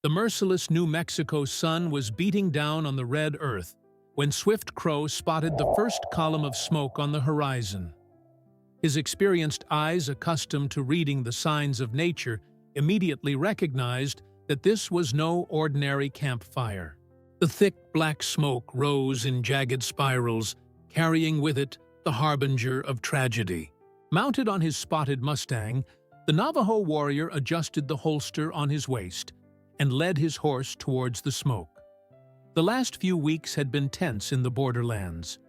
The merciless New Mexico sun was beating down on the red earth when Swift Crow spotted the first column of smoke on the horizon. His experienced eyes, accustomed to reading the signs of nature, immediately recognized that this was no ordinary campfire. The thick black smoke rose in jagged spirals, carrying with it the harbinger of tragedy. Mounted on his spotted Mustang, the Navajo warrior adjusted the holster on his waist and led his horse towards the smoke. The last few weeks had been tense in the borderlands.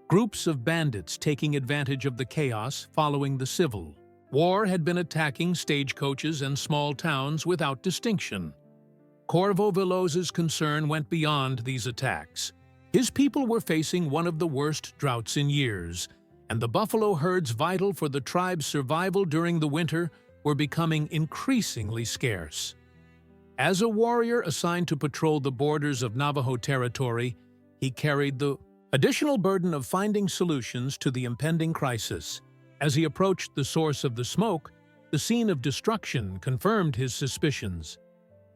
Groups of bandits taking advantage of the chaos following the Civil War had been attacking stagecoaches and small towns without distinction. Corvo Villos's concern went beyond these attacks. His people were facing one of the worst droughts in years, and the buffalo herds vital for the tribe's survival during the winter were becoming increasingly scarce. As a warrior assigned to patrol the borders of Navajo territory, he carried the additional burden of finding solutions to the impending crisis. As he approached the source of the smoke, the scene of destruction confirmed his suspicions.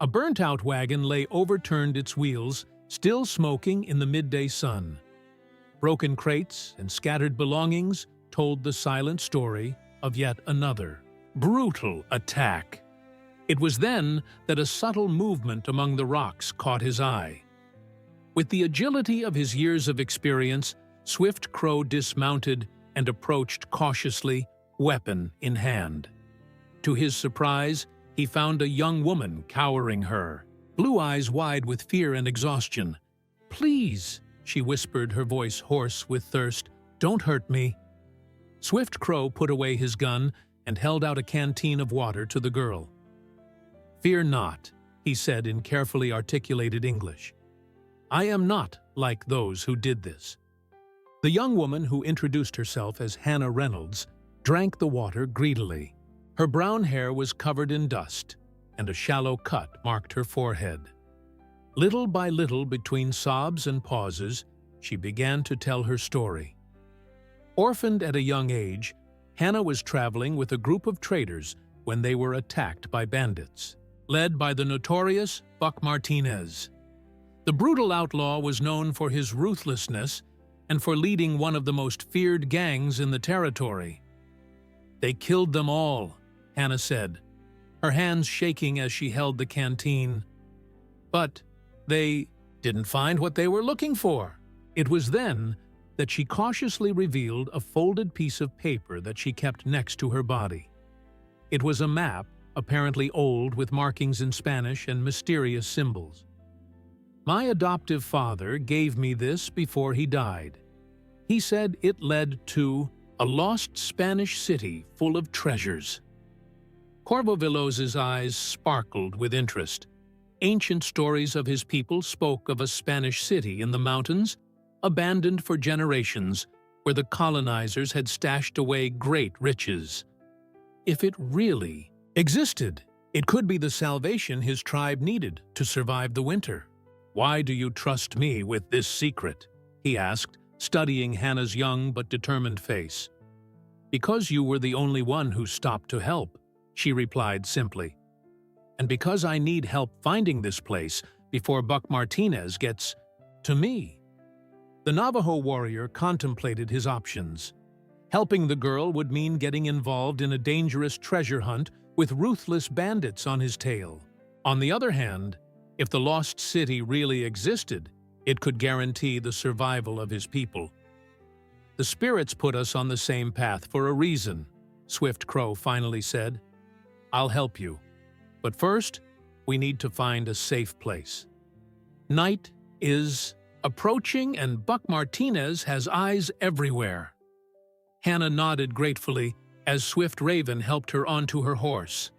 A burnt-out wagon lay overturned, its wheels still smoking in the midday sun. Broken crates and scattered belongings told the silent story of yet another brutal attack. It was then that a subtle movement among the rocks caught his eye. With the agility of his years of experience, Swift Crow dismounted and approached cautiously, weapon in hand. To his surprise, he found a young woman cowering her, blue eyes wide with fear and exhaustion. "Please," she whispered, her voice hoarse with thirst, "don't hurt me." Swift Crow put away his gun and held out a canteen of water to the girl. "Fear not," he said in carefully articulated English. "I am not like those who did this." The young woman, who introduced herself as Hannah Reynolds, drank the water greedily. Her brown hair was covered in dust, and a shallow cut marked her forehead. Little by little, between sobs and pauses, she began to tell her story. Orphaned at a young age, Hannah was traveling with a group of traders when they were attacked by bandits, led by the notorious Buck Martinez. The brutal outlaw was known for his ruthlessness and for leading one of the most feared gangs in the territory. "They killed them all," Hannah said, her hands shaking as she held the canteen. "But they didn't find what they were looking for." It was then that she cautiously revealed a folded piece of paper that she kept next to her body. It was a map, apparently old, with markings in Spanish and mysterious symbols. "My adoptive father gave me this before he died. He said it led to a lost Spanish city full of treasures." Corvo Villos's eyes sparkled with interest. Ancient stories of his people spoke of a Spanish city in the mountains, abandoned for generations, where the colonizers had stashed away great riches. If it really existed, it could be the salvation his tribe needed to survive the winter. "Why do you trust me with this secret?" he asked, studying Hannah's young but determined face. "Because you were the only one who stopped to help," she replied simply. "And because I need help finding this place before Buck Martinez gets to me." The Navajo warrior contemplated his options. Helping the girl would mean getting involved in a dangerous treasure hunt with ruthless bandits on his tail. On the other hand, if the lost city really existed, it could guarantee the survival of his people. "The spirits put us on the same path for a reason," Swift Crow finally said. "I'll help you. But first, we need to find a safe place." Night is approaching, and Buck Martinez has eyes everywhere. Hannah nodded gratefully as Swift Raven helped her onto her horse.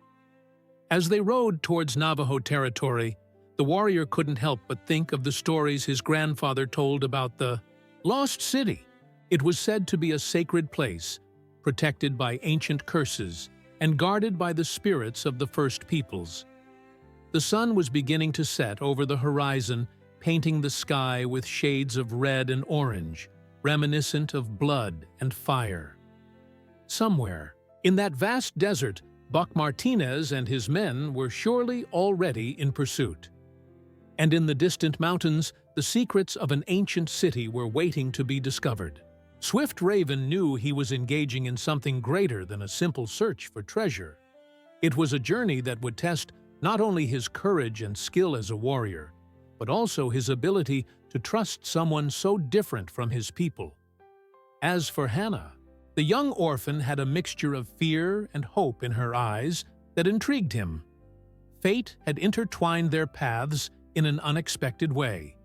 As they rode towards Navajo territory, the warrior couldn't help but think of the stories his grandfather told about the lost city. It was said to be a sacred place, protected by ancient curses and guarded by the spirits of the first peoples. The sun was beginning to set over the horizon, painting the sky with shades of red and orange, reminiscent of blood and fire. Somewhere, in that vast desert, Buck Martinez and his men were surely already in pursuit. and in the distant mountains, the secrets of an ancient city were waiting to be discovered. Swift Raven knew he was engaging in something greater than a simple search for treasure. It was a journey that would test not only his courage and skill as a warrior, but also his ability to trust someone so different from his people. As for Hannah, the young orphan had a mixture of fear and hope in her eyes that intrigued him. Fate had intertwined their paths in an unexpected way,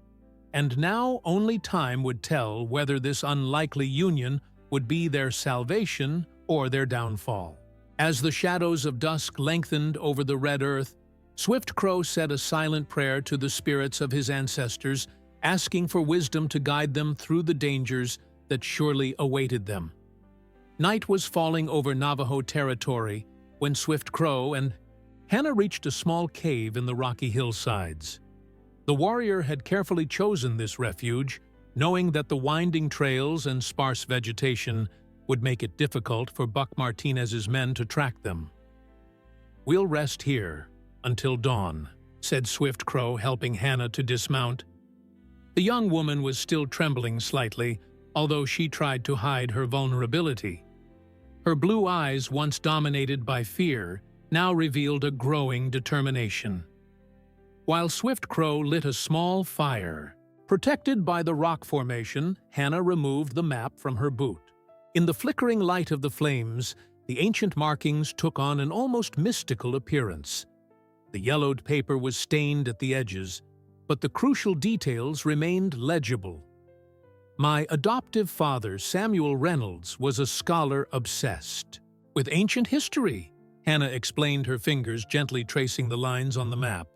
and now only time would tell whether this unlikely union would be their salvation or their downfall. As the shadows of dusk lengthened over the red earth, Swift Crow said a silent prayer to the spirits of his ancestors, asking for wisdom to guide them through the dangers that surely awaited them. Night was falling over Navajo territory when Swift Crow and Hannah reached a small cave in the rocky hillsides. The warrior had carefully chosen this refuge, knowing that the winding trails and sparse vegetation would make it difficult for Buck Martinez's men to track them. "We'll rest here until dawn," said Swift Crow, helping Hannah to dismount. The young woman was still trembling slightly, although she tried to hide her vulnerability. Her blue eyes, once dominated by fear, now revealed a growing determination. While Swift Crow lit a small fire, protected by the rock formation, Hannah removed the map from her boot. In the flickering light of the flames, the ancient markings took on an almost mystical appearance. The yellowed paper was stained at the edges, but the crucial details remained legible. My adoptive father, Samuel Reynolds, was a scholar obsessed with ancient history. Hannah explained, her fingers gently tracing the lines on the map.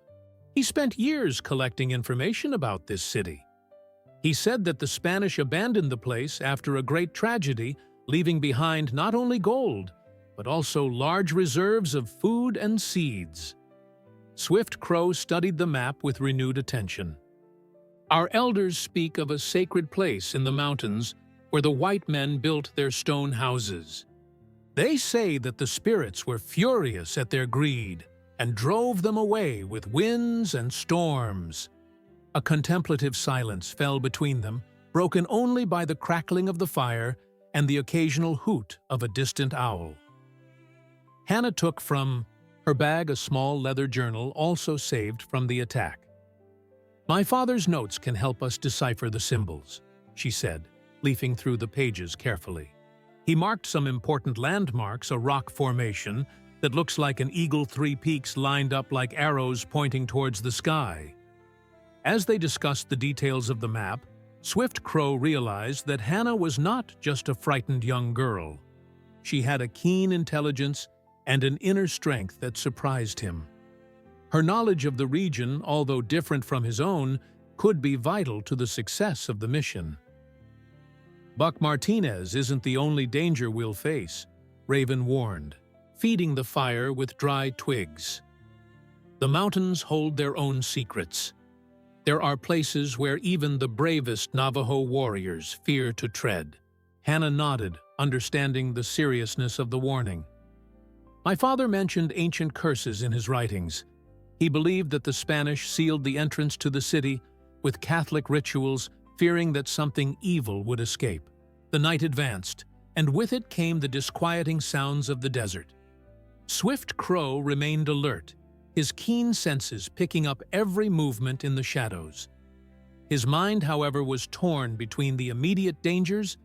He spent years collecting information about this city. He said that the Spanish abandoned the place after a great tragedy, leaving behind not only gold, but also large reserves of food and seeds. Swift Crow studied the map with renewed attention. Our elders speak of a sacred place in the mountains where the white men built their stone houses. They say that the spirits were furious at their greed and drove them away with winds and storms. A contemplative silence fell between them, broken only by the crackling of the fire and the occasional hoot of a distant owl. Hannah took from her bag a small leather journal, also saved from the attack. "My father's notes can help us decipher the symbols," she said, leafing through the pages carefully. He marked some important landmarks, a rock formation that looks like an eagle, 3 peaks lined up like arrows pointing towards the sky. As they discussed the details of the map, Swift Crow realized that Hannah was not just a frightened young girl. She had a keen intelligence and an inner strength that surprised him. Her knowledge of the region, although different from his own, could be vital to the success of the mission. "Buck Martinez isn't the only danger we'll face," Raven warned, feeding the fire with dry twigs. "The mountains hold their own secrets. There are places where even the bravest Navajo warriors fear to tread." Hannah nodded, understanding the seriousness of the warning. "My father mentioned ancient curses in his writings. He believed that the Spanish sealed the entrance to the city with Catholic rituals, fearing that something evil would escape." The night advanced, and with it came the disquieting sounds of the desert. Swift Crow remained alert, his keen senses picking up every movement in the shadows. His mind, however, was torn between the immediate dangers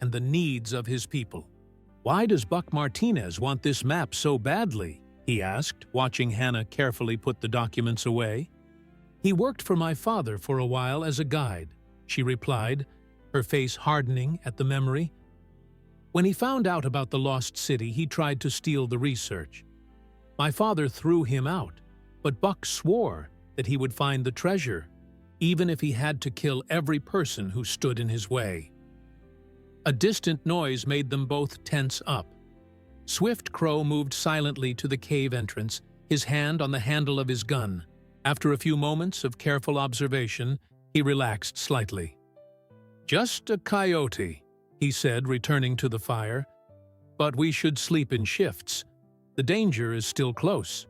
and the needs of his people. "Why does Buck Martinez want this map so badly?" he asked, watching Hannah carefully put the documents away. "He worked for my father for a while as a guide," she replied, her face hardening at the memory. "When he found out about the lost city, he tried to steal the research. My father threw him out, but Buck swore that he would find the treasure, even if he had to kill every person who stood in his way." A distant noise made them both tense up. Swift Crow moved silently to the cave entrance, his hand on the handle of his gun. After a few moments of careful observation, he relaxed slightly. "Just a coyote," he said, returning to the fire. "But we should sleep in shifts. The danger is still close."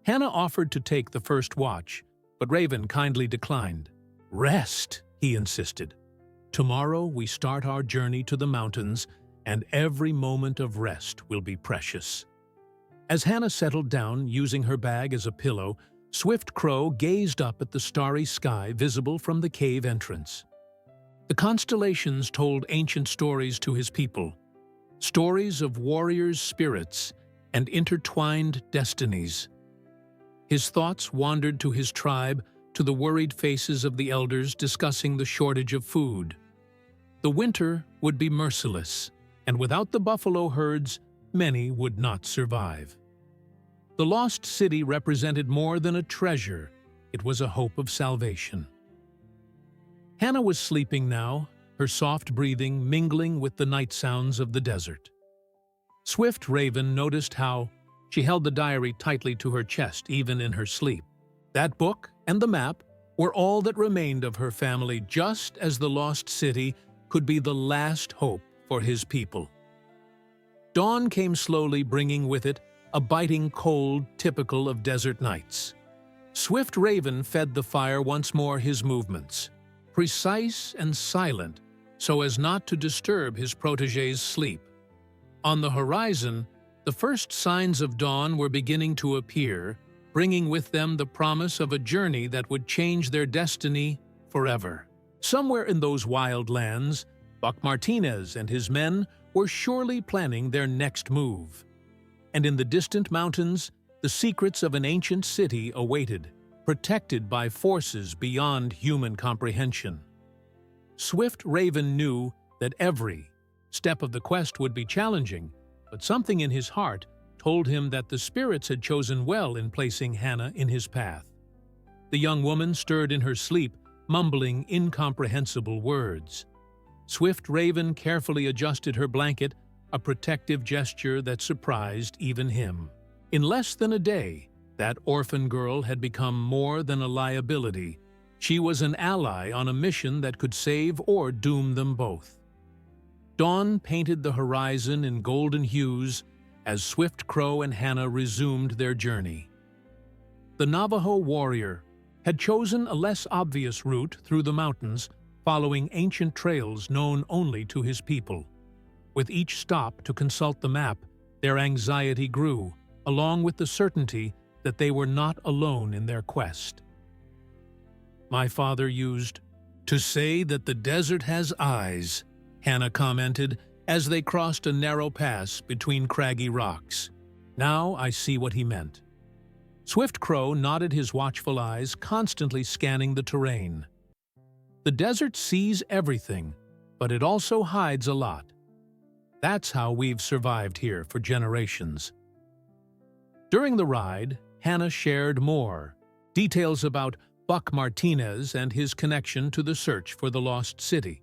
Hannah offered to take the first watch, But Raven kindly declined. "Rest," he insisted. "Tomorrow we start our journey to the mountains, and every moment of rest will be precious." As Hannah settled down, using her bag as a pillow, Swift Crow gazed up at the starry sky visible from the cave entrance. The constellations told ancient stories to his people, stories of warriors' spirits and intertwined destinies. His thoughts wandered to his tribe, to the worried faces of the elders discussing the shortage of food. The winter would be merciless, and without the buffalo herds, many would not survive. The lost city represented more than a treasure. It was a hope of salvation. Hannah was sleeping now, her soft breathing mingling with the night sounds of the desert. Swift Raven noticed how she held the diary tightly to her chest even in her sleep. That book and the map were all that remained of her family, just as the lost city could be the last hope for his people. Dawn came slowly, bringing with it a biting cold typical of desert nights. Swift Raven fed the fire once more his movements, precise and silent so as not to disturb his protégé's sleep. On the horizon, the first signs of dawn were beginning to appear, bringing with them the promise of a journey that would change their destiny forever. Somewhere in those wild lands, Buck Martinez and his men were surely planning their next move. And in the distant mountains, the secrets of an ancient city awaited, protected by forces beyond human comprehension. Swift Raven knew that every step of the quest would be challenging, but something in his heart told him that the spirits had chosen well in placing Hannah in his path. The young woman stirred in her sleep, mumbling incomprehensible words. Swift Raven carefully adjusted her blanket, a protective gesture that surprised even him. In less than a day, that orphan girl had become more than a liability. She was an ally on a mission that could save or doom them both. Dawn painted the horizon in golden hues as Swift Crow and Hannah resumed their journey. The Navajo warrior had chosen a less obvious route through the mountains, following ancient trails known only to his people. With each stop to consult the map, their anxiety grew, along with the certainty that they were not alone in their quest. "My father used to say that the desert has eyes," Hannah commented as they crossed a narrow pass between craggy rocks. "Now I see what he meant." Swift Crow nodded his watchful eyes, constantly scanning the terrain. The desert sees everything, but it also hides a lot. That's how we've survived here for generations. During the ride, Hannah shared more details about Buck Martinez and his connection to the search for the lost city.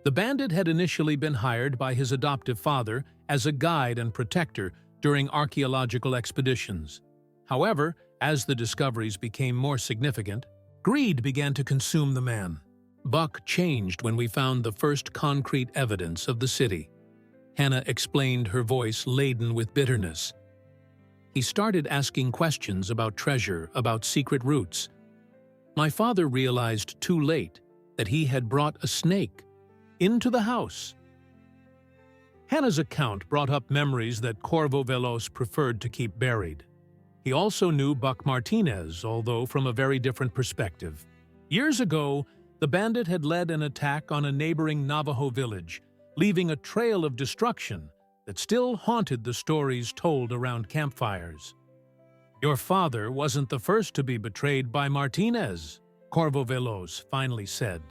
The bandit had initially been hired by his adoptive father as a guide and protector during archaeological expeditions. However, as the discoveries became more significant, greed began to consume the man. "Buck changed when we found the first concrete evidence of the city," Hannah explained, her voice laden with bitterness. "He started asking questions about treasure, about secret routes. My father realized too late that he had brought a snake into the house." Hannah's account brought up memories that Corvo Veloz preferred to keep buried. He also knew Buck Martinez, although from a very different perspective. Years ago, the bandit had led an attack on a neighboring Navajo village, leaving a trail of destruction that still haunted the stories told around campfires. "Your father wasn't the first to be betrayed by Martinez," Corvo Veloz finally said,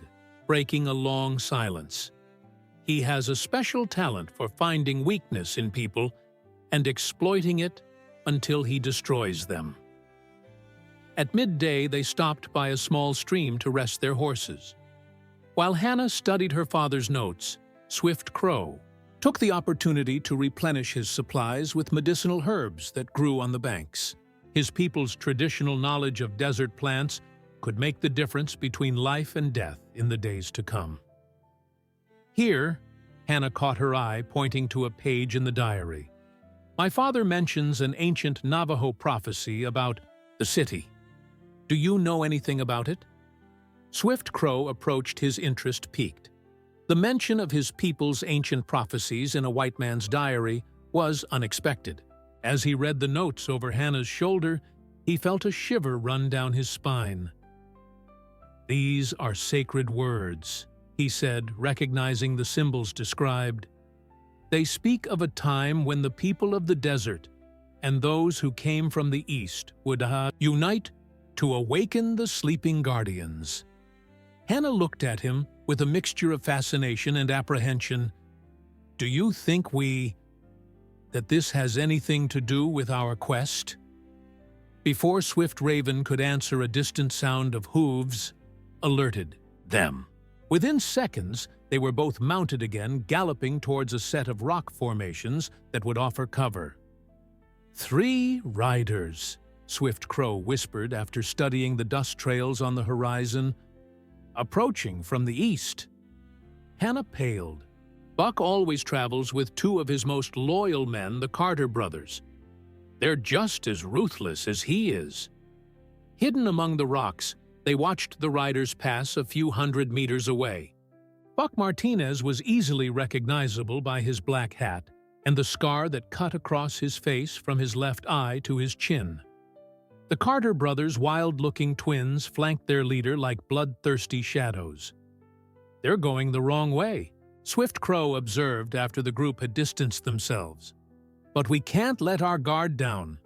breaking a long silence. "He has a special talent for finding weakness in people and exploiting it until he destroys them." At midday, they stopped by a small stream to rest their horses. While Hannah studied her father's notes, Swift Crow took the opportunity to replenish his supplies with medicinal herbs that grew on the banks. His people's traditional knowledge of desert plants could make the difference between life and death in the days to come. Here, Hannah caught her eye, pointing to a page in the diary. "My father mentions an ancient Navajo prophecy about the city. Do you know anything about it?" Swift Crow approached, his interest piqued. The mention of his people's ancient prophecies in a white man's diary was unexpected. As he read the notes over Hannah's shoulder, he felt a shiver run down his spine. "These are sacred words," he said, recognizing the symbols described. "They speak of a time when the people of the desert and those who came from the east would unite to awaken the sleeping guardians." Hannah looked at him with a mixture of fascination and apprehension. "Do you think that this has anything to do with our quest?" Before Swift Raven could answer, a distant sound of hooves alerted them. Within seconds, they were both mounted again, galloping towards a set of rock formations that would offer cover. "3 riders," Swift Crow whispered after studying the dust trails on the horizon, "approaching from the east." Hannah paled. Buck always travels with 2 of his most loyal men, the Carter brothers. They're just as ruthless as he is. Hidden among the rocks, they watched the riders pass a few hundred meters away. Buck Martinez was easily recognizable by his black hat and the scar that cut across his face from his left eye to his chin. The Carter brothers, wild-looking twins, flanked their leader like bloodthirsty shadows. "They're going the wrong way," Swift Crow observed after the group had distanced themselves. "But we can't let our guard down.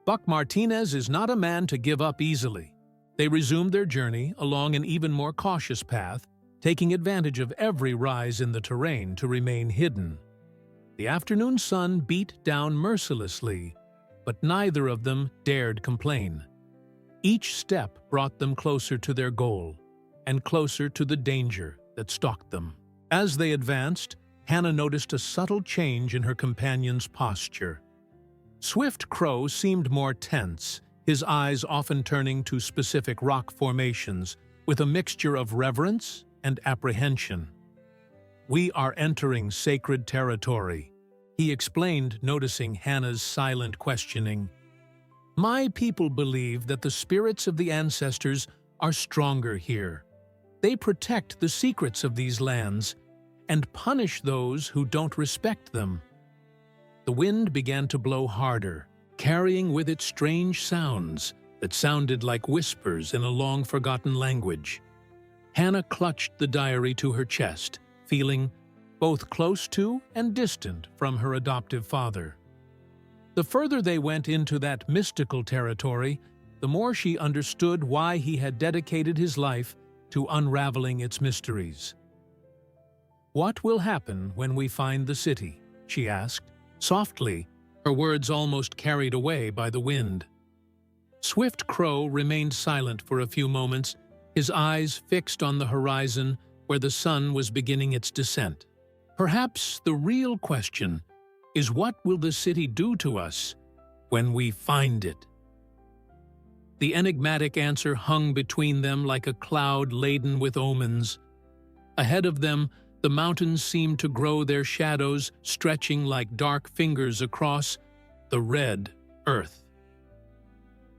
Buck Martinez is not a man to give up easily." They resumed their journey along an even more cautious path, taking advantage of every rise in the terrain to remain hidden. The afternoon sun beat down mercilessly, but neither of them dared complain. Each step brought them closer to their goal, and closer to the danger that stalked them. As they advanced, Hannah noticed a subtle change in her companion's posture. Swift Crow seemed more tense, his eyes often turning to specific rock formations, with a mixture of reverence and apprehension. "We are entering sacred territory," he explained, noticing Hannah's silent questioning. "My people believe that the spirits of the ancestors are stronger here. They protect the secrets of these lands and punish those who don't respect them." The wind began to blow harder, carrying with it strange sounds that sounded like whispers in a long-forgotten language. Hannah clutched the diary to her chest, feeling both close to and distant from her adoptive father. The further they went into that mystical territory, the more she understood why he had dedicated his life to unraveling its mysteries. "What will happen when we find the city?" she asked, softly, her words almost carried away by the wind. Swift Crow remained silent for a few moments, his eyes fixed on the horizon where the sun was beginning its descent. "Perhaps the real question is, what will the city do to us when we find it?" The enigmatic answer hung between them like a cloud laden with omens. Ahead of them, the mountains seemed to grow their shadows, stretching like dark fingers across the red earth.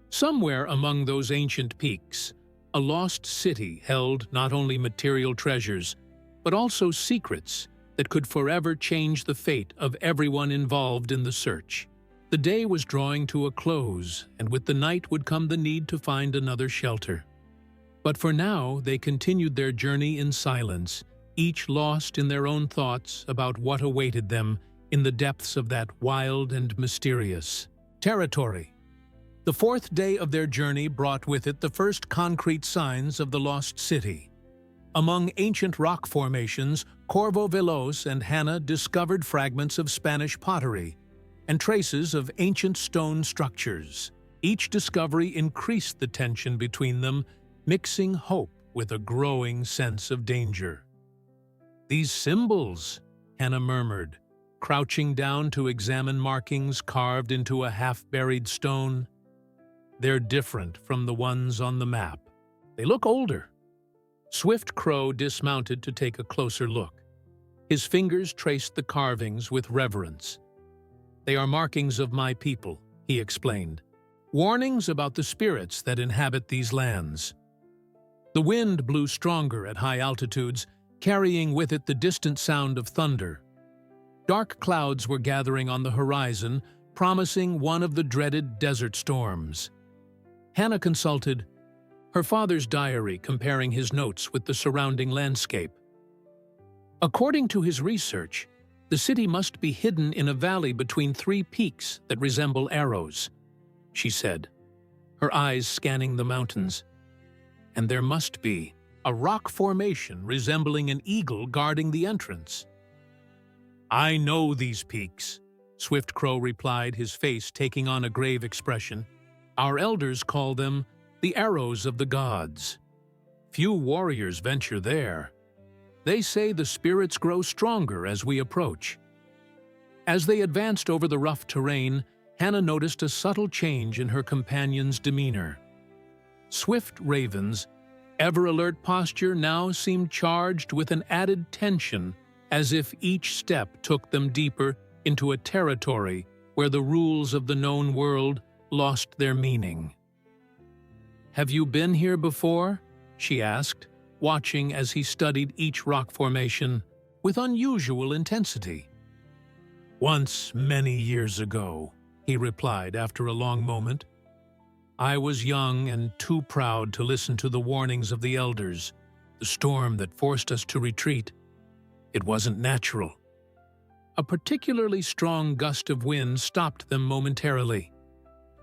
Somewhere among those ancient peaks, a lost city held not only material treasures, but also secrets that could forever change the fate of everyone involved in the search. The day was drawing to a close, and with the night would come the need to find another shelter. But for now, they continued their journey in silence, each lost in their own thoughts about what awaited them in the depths of that wild and mysterious territory. The 4th day of their journey brought with it the first concrete signs of the lost city. Among ancient rock formations, Corvo Veloz and Hannah discovered fragments of Spanish pottery and traces of ancient stone structures. Each discovery increased the tension between them, mixing hope with a growing sense of danger. "These symbols," Hannah murmured, crouching down to examine markings carved into a half-buried stone. "They're different from the ones on the map. They look older." Swift Crow dismounted to take a closer look. His fingers traced the carvings with reverence. "They are markings of my people," he explained. warnings about the spirits that inhabit these lands. The wind blew stronger at high altitudes, carrying with it the distant sound of thunder. Dark clouds were gathering on the horizon, promising one of the dreaded desert storms. Hannah consulted her father's diary, comparing his notes with the surrounding landscape. According to his research, the city must be hidden in a valley between three peaks that resemble arrows, she said, her eyes scanning the mountains. And there must be a rock formation resembling an eagle guarding the entrance. "I know these peaks," Swift Crow replied, his face taking on a grave expression. "Our elders call them the arrows of the gods. Few warriors venture there. They say the spirits grow stronger as we approach." As they advanced over the rough terrain, Hannah noticed a subtle change in her companion's demeanor. Swift Raven's ever-alert posture now seemed charged with an added tension, as if each step took them deeper into a territory where the rules of the known world lost their meaning. "Have you been here before?" she asked, watching as he studied each rock formation with unusual intensity. "Once, many years ago," he replied after a long moment. "I was young and too proud to listen to the warnings of the elders, the storm that forced us to retreat. It wasn't natural." A particularly strong gust of wind stopped them momentarily.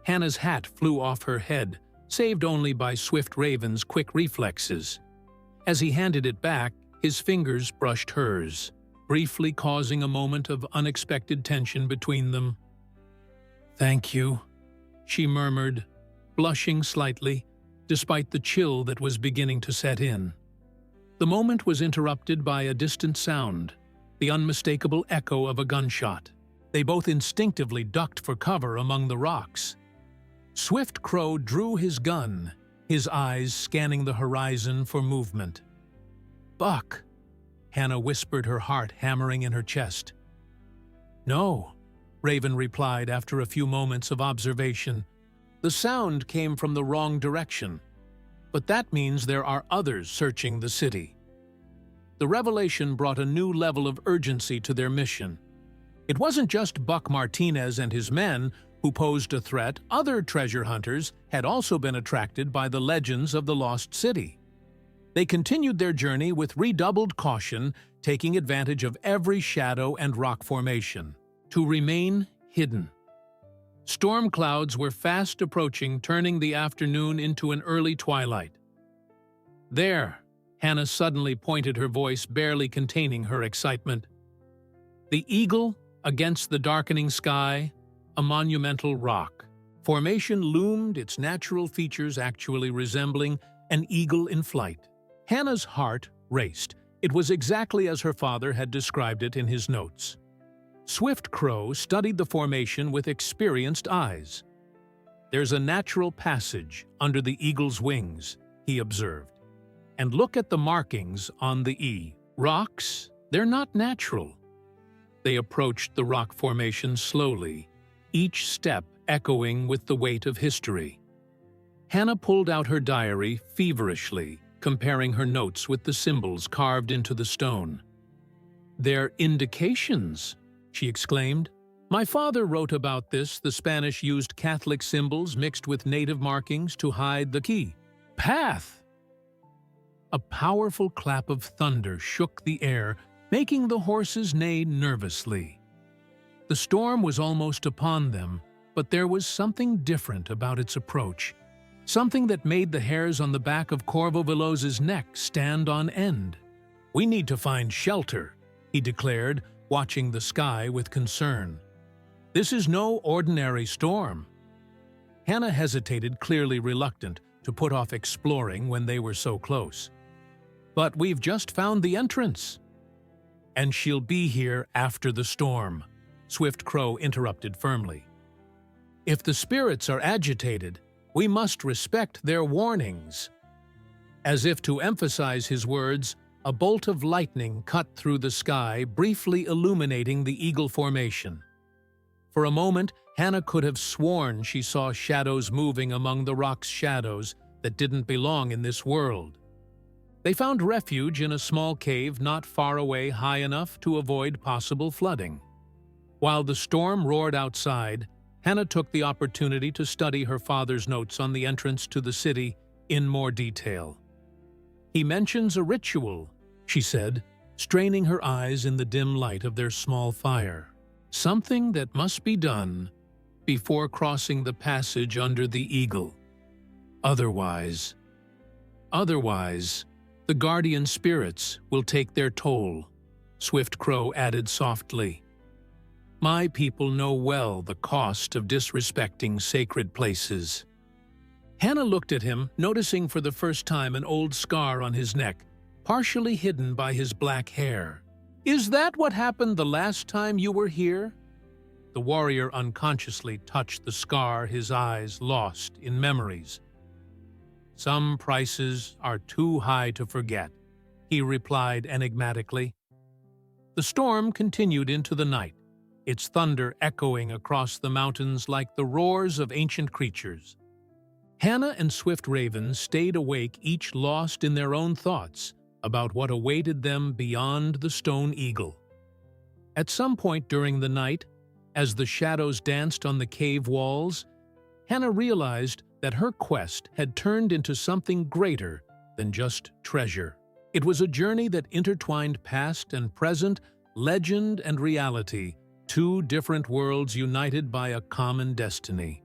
Hannah's hat flew off her head, saved only by Swift Raven's quick reflexes. As he handed it back, his fingers brushed hers, briefly causing a moment of unexpected tension between them. "Thank you," she murmured, blushing slightly, despite the chill that was beginning to set in. The moment was interrupted by a distant sound, the unmistakable echo of a gunshot. They both instinctively ducked for cover among the rocks. Swift Crow drew his gun, his eyes scanning the horizon for movement. "Buck," Hannah whispered, her heart hammering in her chest. "No," Raven replied after a few moments of observation. "The sound came from the wrong direction, but that means there are others searching the city." The revelation brought a new level of urgency to their mission. It wasn't just Buck Martinez and his men who posed a threat. Other treasure hunters had also been attracted by the legends of the lost city. They continued their journey with redoubled caution, taking advantage of every shadow and rock formation to remain hidden. Storm clouds were fast approaching, turning the afternoon into an early twilight. "There," Hannah suddenly pointed, her voice barely containing her excitement. The eagle against the darkening sky, a monumental rock formation loomed, its natural features actually resembling an eagle in flight. Hannah's heart raced. It was exactly as her father had described it in his notes. Swift Crow studied the formation with experienced eyes. "There's a natural passage under the eagle's wings," he observed. "And look at the markings on the E. Rocks, they're not natural." They approached the rock formation slowly, each step echoing with the weight of history. Hannah pulled out her diary feverishly, comparing her notes with the symbols carved into the stone. "They're indications," she exclaimed. "My father wrote about this. The Spanish used Catholic symbols mixed with native markings to hide the key path." A powerful clap of thunder shook the air, making the horses neigh nervously. The storm was almost upon them, but there was something different about its approach, something that made the hairs on the back of Corvo Veloz's neck stand on end. "We need to find shelter," he declared, watching the sky with concern. "This is no ordinary storm." Hannah hesitated, clearly reluctant to put off exploring when they were so close. "But we've just found the entrance." "And she'll be here after the storm," Swift Crow interrupted firmly. "If the spirits are agitated, we must respect their warnings." As if to emphasize his words, a bolt of lightning cut through the sky, briefly illuminating the eagle formation. For a moment, Hannah could have sworn she saw shadows moving among the rock's shadows that didn't belong in this world. They found refuge in a small cave not far away, high enough to avoid possible flooding. While the storm roared outside, Hannah took the opportunity to study her father's notes on the entrance to the city in more detail. "He mentions a ritual," she said, straining her eyes in the dim light of their small fire. "Something that must be done before crossing the passage under the eagle. Otherwise, the guardian spirits will take their toll," Swift Crow added softly. "My people know well the cost of disrespecting sacred places." Hannah looked at him, noticing for the first time an old scar on his neck, partially hidden by his black hair. "Is that what happened the last time you were here?" The warrior unconsciously touched the scar, his eyes lost in memories. "Some prices are too high to forget," he replied enigmatically. The storm continued into the night, its thunder echoing across the mountains like the roars of ancient creatures. Hannah and Swift Raven stayed awake, each lost in their own thoughts about what awaited them beyond the stone eagle. At some point during the night, as the shadows danced on the cave walls, Hannah realized that her quest had turned into something greater than just treasure. It was a journey that intertwined past and present, legend and reality, two different worlds united by a common destiny.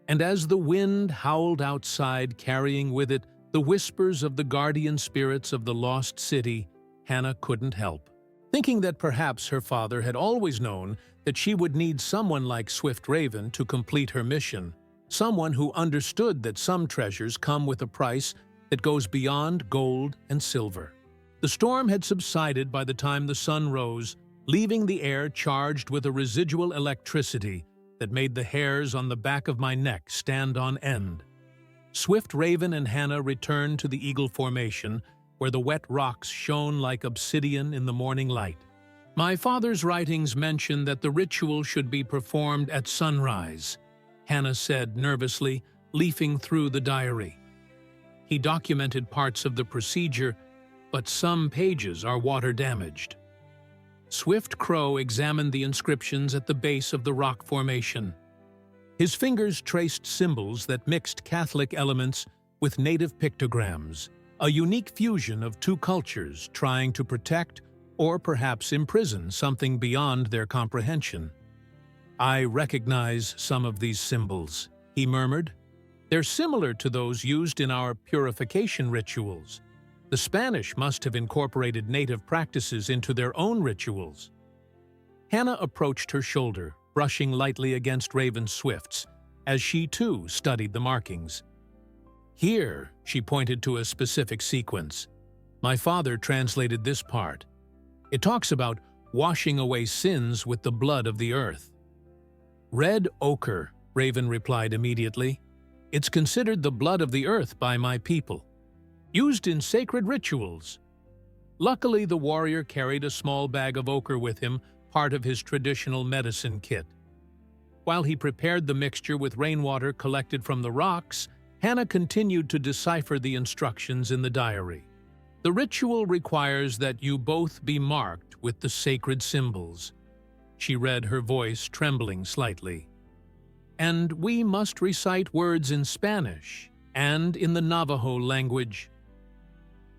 And as the wind howled outside, carrying with it the whispers of the guardian spirits of the lost city, Hannah couldn't help thinking that perhaps her father had always known that she would need someone like Swift Raven to complete her mission, someone who understood that some treasures come with a price that goes beyond gold and silver. The storm had subsided by the time the sun rose, leaving the air charged with a residual electricity that made the hairs on the back of my neck stand on end. Swift Raven and Hannah returned to the Eagle Formation, where the wet rocks shone like obsidian in the morning light. "My father's writings mention that the ritual should be performed at sunrise," Hannah said nervously, leafing through the diary. "He documented parts of the procedure, but some pages are water-damaged." Swift Crow examined the inscriptions at the base of the rock formation. His fingers traced symbols that mixed Catholic elements with native pictograms, a unique fusion of two cultures trying to protect or perhaps imprison something beyond their comprehension. "I recognize some of these symbols," he murmured. "They're similar to those used in our purification rituals. The Spanish must have incorporated native practices into their own rituals." Hannah approached her shoulder, brushing lightly against Raven Swift's, as she too studied the markings. "Here," she pointed to a specific sequence. "My father translated this part. It talks about washing away sins with the blood of the earth." "Red ochre," Raven replied immediately. "It's considered the blood of the earth by my people, used in sacred rituals." Luckily, the warrior carried a small bag of ochre with him, part of his traditional medicine kit. While he prepared the mixture with rainwater collected from the rocks, Hannah continued to decipher the instructions in the diary. "The ritual requires that you both be marked with the sacred symbols," she read, her voice trembling slightly. "And we must recite words in Spanish and in the Navajo language."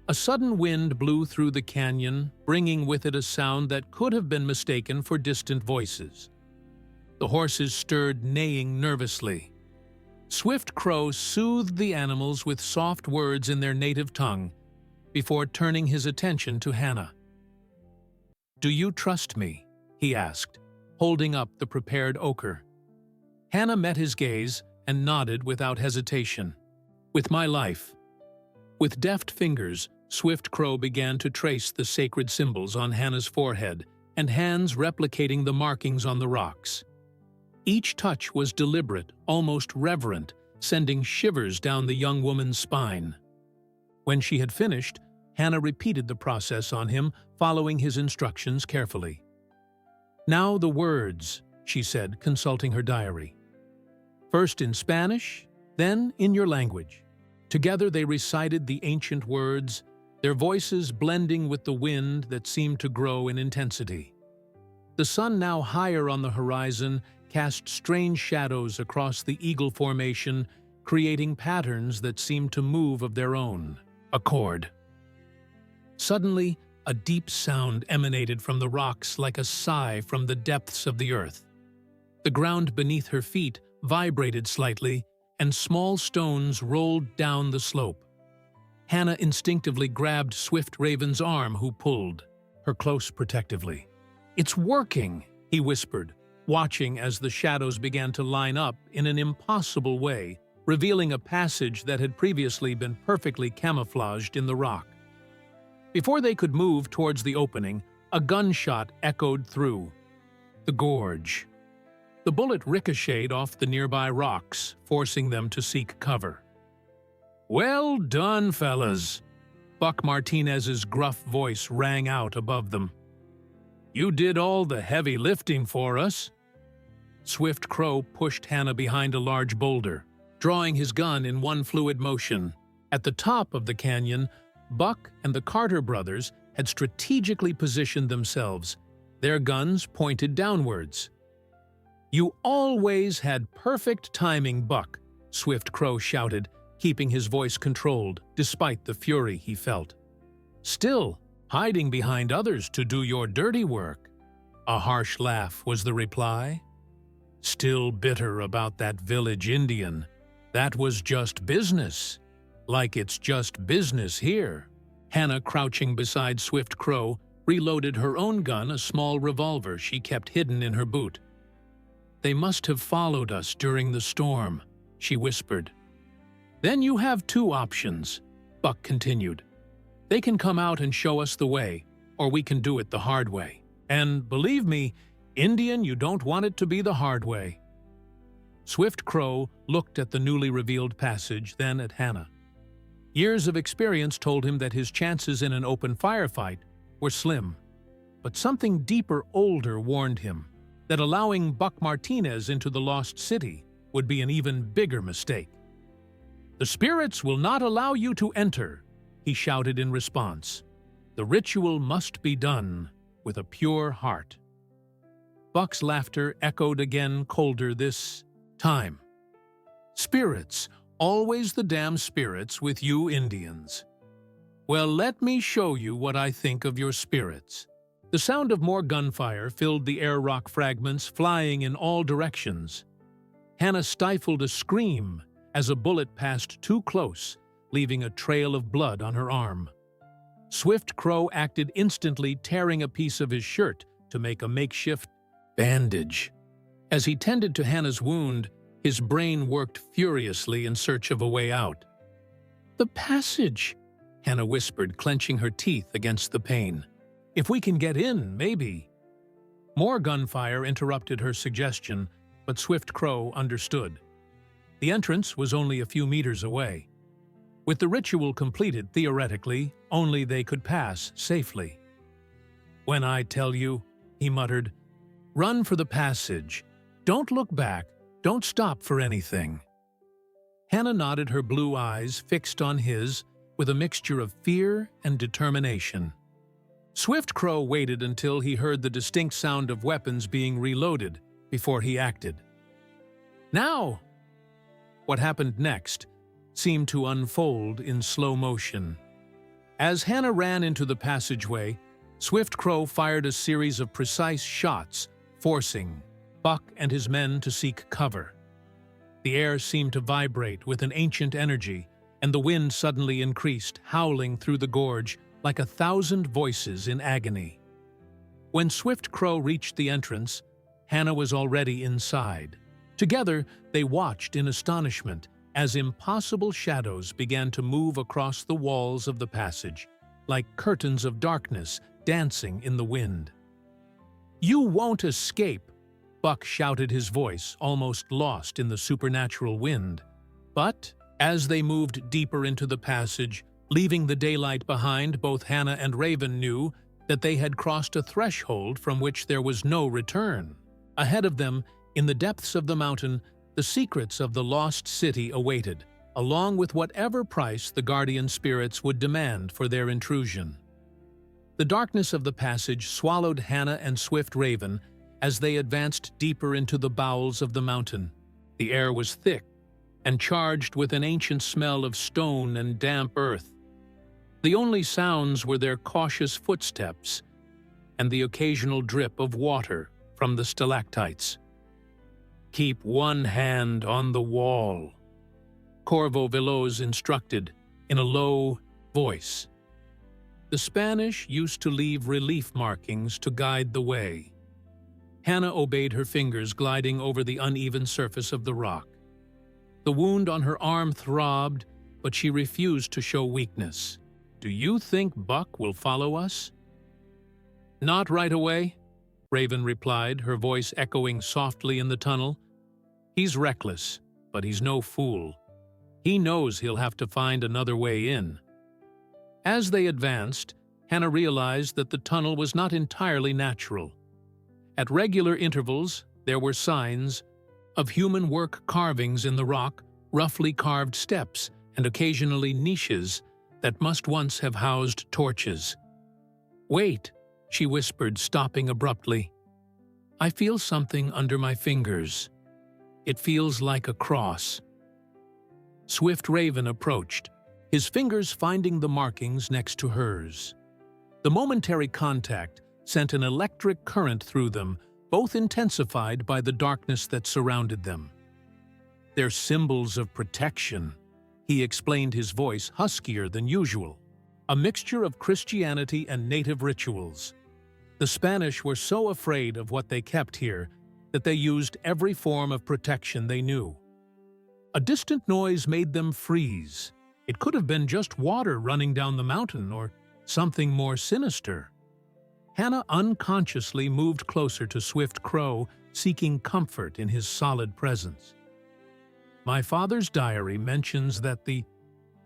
A sudden wind blew through the canyon, bringing with it a sound that could have been mistaken for distant voices. The horses stirred, neighing nervously. Swift Crow soothed the animals with soft words in their native tongue before turning his attention to Hannah. "Do you trust me?" he asked, holding up the prepared ochre. Hannah met his gaze and nodded without hesitation. "With my life." With deft fingers, Swift Crow began to trace the sacred symbols on Hannah's forehead and hands replicating the markings on the rocks. Each touch was deliberate, almost reverent, sending shivers down the young woman's spine. When she had finished, Hannah repeated the process on him, following his instructions carefully. "Now the words," she said, consulting her diary. First in Spanish, then in your language. Together they recited the ancient words, their voices blending with the wind that seemed to grow in intensity. The sun, now higher on the horizon, cast strange shadows across the eagle formation, creating patterns that seemed to move of their own accord. Suddenly, a deep sound emanated from the rocks like a sigh from the depths of the earth. The ground beneath her feet vibrated slightly, and small stones rolled down the slope. Hannah instinctively grabbed Swift Raven's arm, who pulled her close protectively. "It's working," he whispered, watching as the shadows began to line up in an impossible way, revealing a passage that had previously been perfectly camouflaged in the rock. Before they could move towards the opening, a gunshot echoed through the gorge. The bullet ricocheted off the nearby rocks, forcing them to seek cover. "Well done, fellas!" Buck Martinez's gruff voice rang out above them. "You did all the heavy lifting for us." Swift Crow pushed Hannah behind a large boulder, drawing his gun in one fluid motion. At the top of the canyon, Buck and the Carter brothers had strategically positioned themselves, their guns pointed downwards. "You always had perfect timing, Buck," Swift Crow shouted, keeping his voice controlled despite the fury he felt. "Still, hiding behind others to do your dirty work." A harsh laugh was the reply. "Still bitter about that village Indian. That was just business. Like it's just business here." Hannah, crouching beside Swift Crow, reloaded her own gun, a small revolver she kept hidden in her boot. "They must have followed us during the storm," she whispered. "Then you have two options," Buck continued. "They can come out and show us the way, or we can do it the hard way. And believe me, Indian, you don't want it to be the hard way." Swift Crow looked at the newly revealed passage, then at Hannah. Years of experience told him that his chances in an open firefight were slim. But something deeper, older warned him that allowing Buck Martinez into the Lost City would be an even bigger mistake. "The spirits will not allow you to enter," he shouted in response. "The ritual must be done with a pure heart." Buck's laughter echoed again, colder this time. "Spirits, always the damn spirits with you Indians. Well, let me show you what I think of your spirits." The sound of more gunfire filled the air, rock fragments flying in all directions. Hannah stifled a scream as a bullet passed too close, leaving a trail of blood on her arm. Swift Crow acted instantly, tearing a piece of his shirt to make a makeshift bandage. As he tended to Hannah's wound, his brain worked furiously in search of a way out. "The passage," Hannah whispered, clenching her teeth against the pain. "If we can get in, maybe." More gunfire interrupted her suggestion, but Swift Crow understood. The entrance was only a few meters away. With the ritual completed, theoretically, only they could pass safely. "When I tell you," he muttered, "run for the passage. Don't look back. Don't stop for anything." Hannah nodded, her blue eyes fixed on his with a mixture of fear and determination. Swift Crow waited until he heard the distinct sound of weapons being reloaded before he acted. "Now!" What happened next seemed to unfold in slow motion. As Hannah ran into the passageway, Swift Crow fired a series of precise shots, forcing Buck and his men to seek cover. The air seemed to vibrate with an ancient energy, and the wind suddenly increased, howling through the gorge like 1,000 voices in agony. When Swift Crow reached the entrance, Hannah was already inside. Together, they watched in astonishment as impossible shadows began to move across the walls of the passage, like curtains of darkness dancing in the wind. "You won't escape!" Buck shouted, his voice almost lost in the supernatural wind. But as they moved deeper into the passage, leaving the daylight behind, both Hannah and Raven knew that they had crossed a threshold from which there was no return. Ahead of them, in the depths of the mountain, the secrets of the lost city awaited, along with whatever price the guardian spirits would demand for their intrusion. The darkness of the passage swallowed Hannah and Swift Raven as they advanced deeper into the bowels of the mountain. The air was thick and charged with an ancient smell of stone and damp earth. The only sounds were their cautious footsteps and the occasional drip of water from the stalactites. "Keep one hand on the wall," Corvo Veloz instructed in a low voice. The Spanish used to leave relief markings to guide the way. Hannah obeyed, her fingers gliding over the uneven surface of the rock. The wound on her arm throbbed, but she refused to show weakness. "Do you think Buck will follow us?" "Not right away," Raven replied, her voice echoing softly in the tunnel. "He's reckless, but he's no fool. He knows he'll have to find another way in." As they advanced, Hannah realized that the tunnel was not entirely natural. At regular intervals, there were signs of human work, carvings in the rock, roughly carved steps, and occasionally niches that must once have housed torches. "Wait," she whispered, stopping abruptly. "I feel something under my fingers. It feels like a cross." Swift Raven approached, his fingers finding the markings next to hers. The momentary contact sent an electric current through them, both intensified by the darkness that surrounded them. "They're symbols of protection," he explained, his voice huskier than usual. "A mixture of Christianity and native rituals. The Spanish were so afraid of what they kept here that they used every form of protection they knew." A distant noise made them freeze. It could have been just water running down the mountain or something more sinister. Hannah unconsciously moved closer to Swift Crow, seeking comfort in his solid presence. "My father's diary mentions that the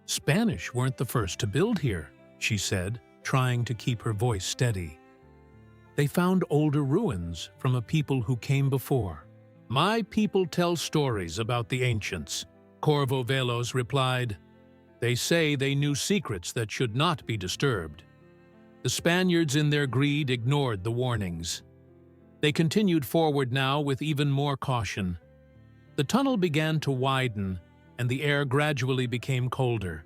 Spanish weren't the first to build here," she said, trying to keep her voice steady. "They found older ruins from a people who came before." "My people tell stories about the ancients," Corvo Veloz replied. "They say they knew secrets that should not be disturbed." The Spaniards, in their greed, ignored the warnings. They continued forward now with even more caution. The tunnel began to widen, and the air gradually became colder.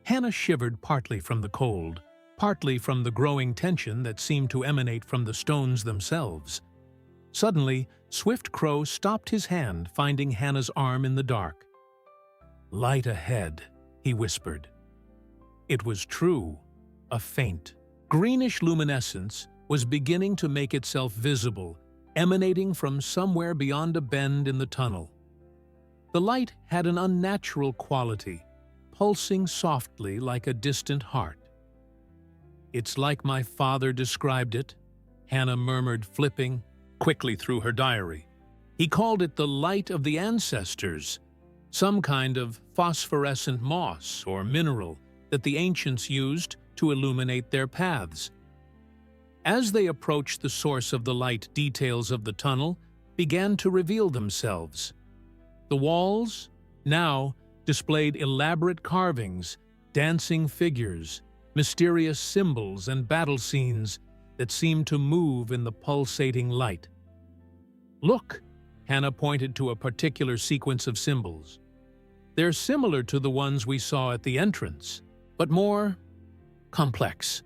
Hannah shivered, partly from the cold, partly from the growing tension that seemed to emanate from the stones themselves. Suddenly, Swift Crow stopped his hand, finding Hannah's arm in the dark. "Light ahead," he whispered. It was true. A faint, greenish luminescence was beginning to make itself visible, emanating from somewhere beyond a bend in the tunnel. The light had an unnatural quality, pulsing softly like a distant heart. "It's like my father described it," Hannah murmured, flipping quickly through her diary. "He called it the light of the ancestors, some kind of phosphorescent moss or mineral that the ancients used to illuminate their paths." As they approached the source of the light, details of the tunnel began to reveal themselves. The walls now displayed elaborate carvings, dancing figures, mysterious symbols, and battle scenes that seemed to move in the pulsating light. "Look," Hannah pointed to a particular sequence of symbols. "They're similar to the ones we saw at the entrance, but more complex."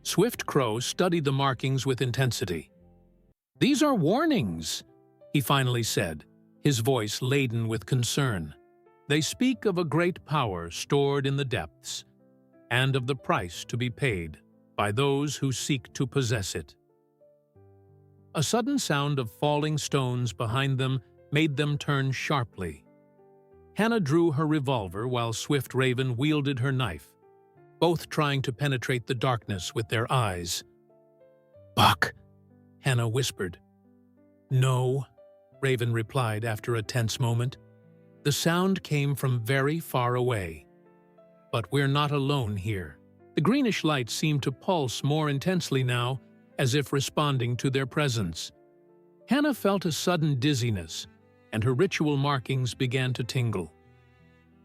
Swift Crow studied the markings with intensity. "These are warnings," he finally said, his voice laden with concern. "They speak of a great power stored in the depths, and of the price to be paid by those who seek to possess it." A sudden sound of falling stones behind them made them turn sharply. Hannah drew her revolver while Swift Raven wielded her knife, both trying to penetrate the darkness with their eyes. "Buck," Hannah whispered. "No," Raven replied after a tense moment. "The sound came from very far away. But we're not alone here." The greenish light seemed to pulse more intensely now, as if responding to their presence. Hannah felt a sudden dizziness, and her ritual markings began to tingle.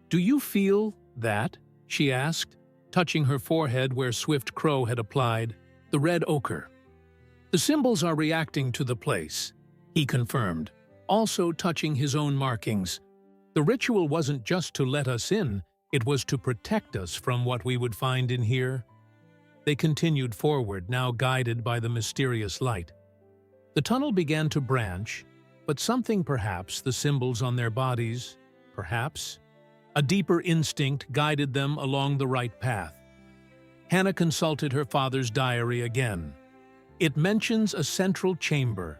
"Do you feel that?" she asked, touching her forehead where Swift Crow had applied the red ochre. "The symbols are reacting to the place," he confirmed, also touching his own markings. "The ritual wasn't just to let us in, it was to protect us from what we would find in here." They continued forward, now guided by the mysterious light. The tunnel began to branch, but something, perhaps the symbols on their bodies, perhaps a deeper instinct, guided them along the right path. Hannah consulted her father's diary again. It mentions a central chamber,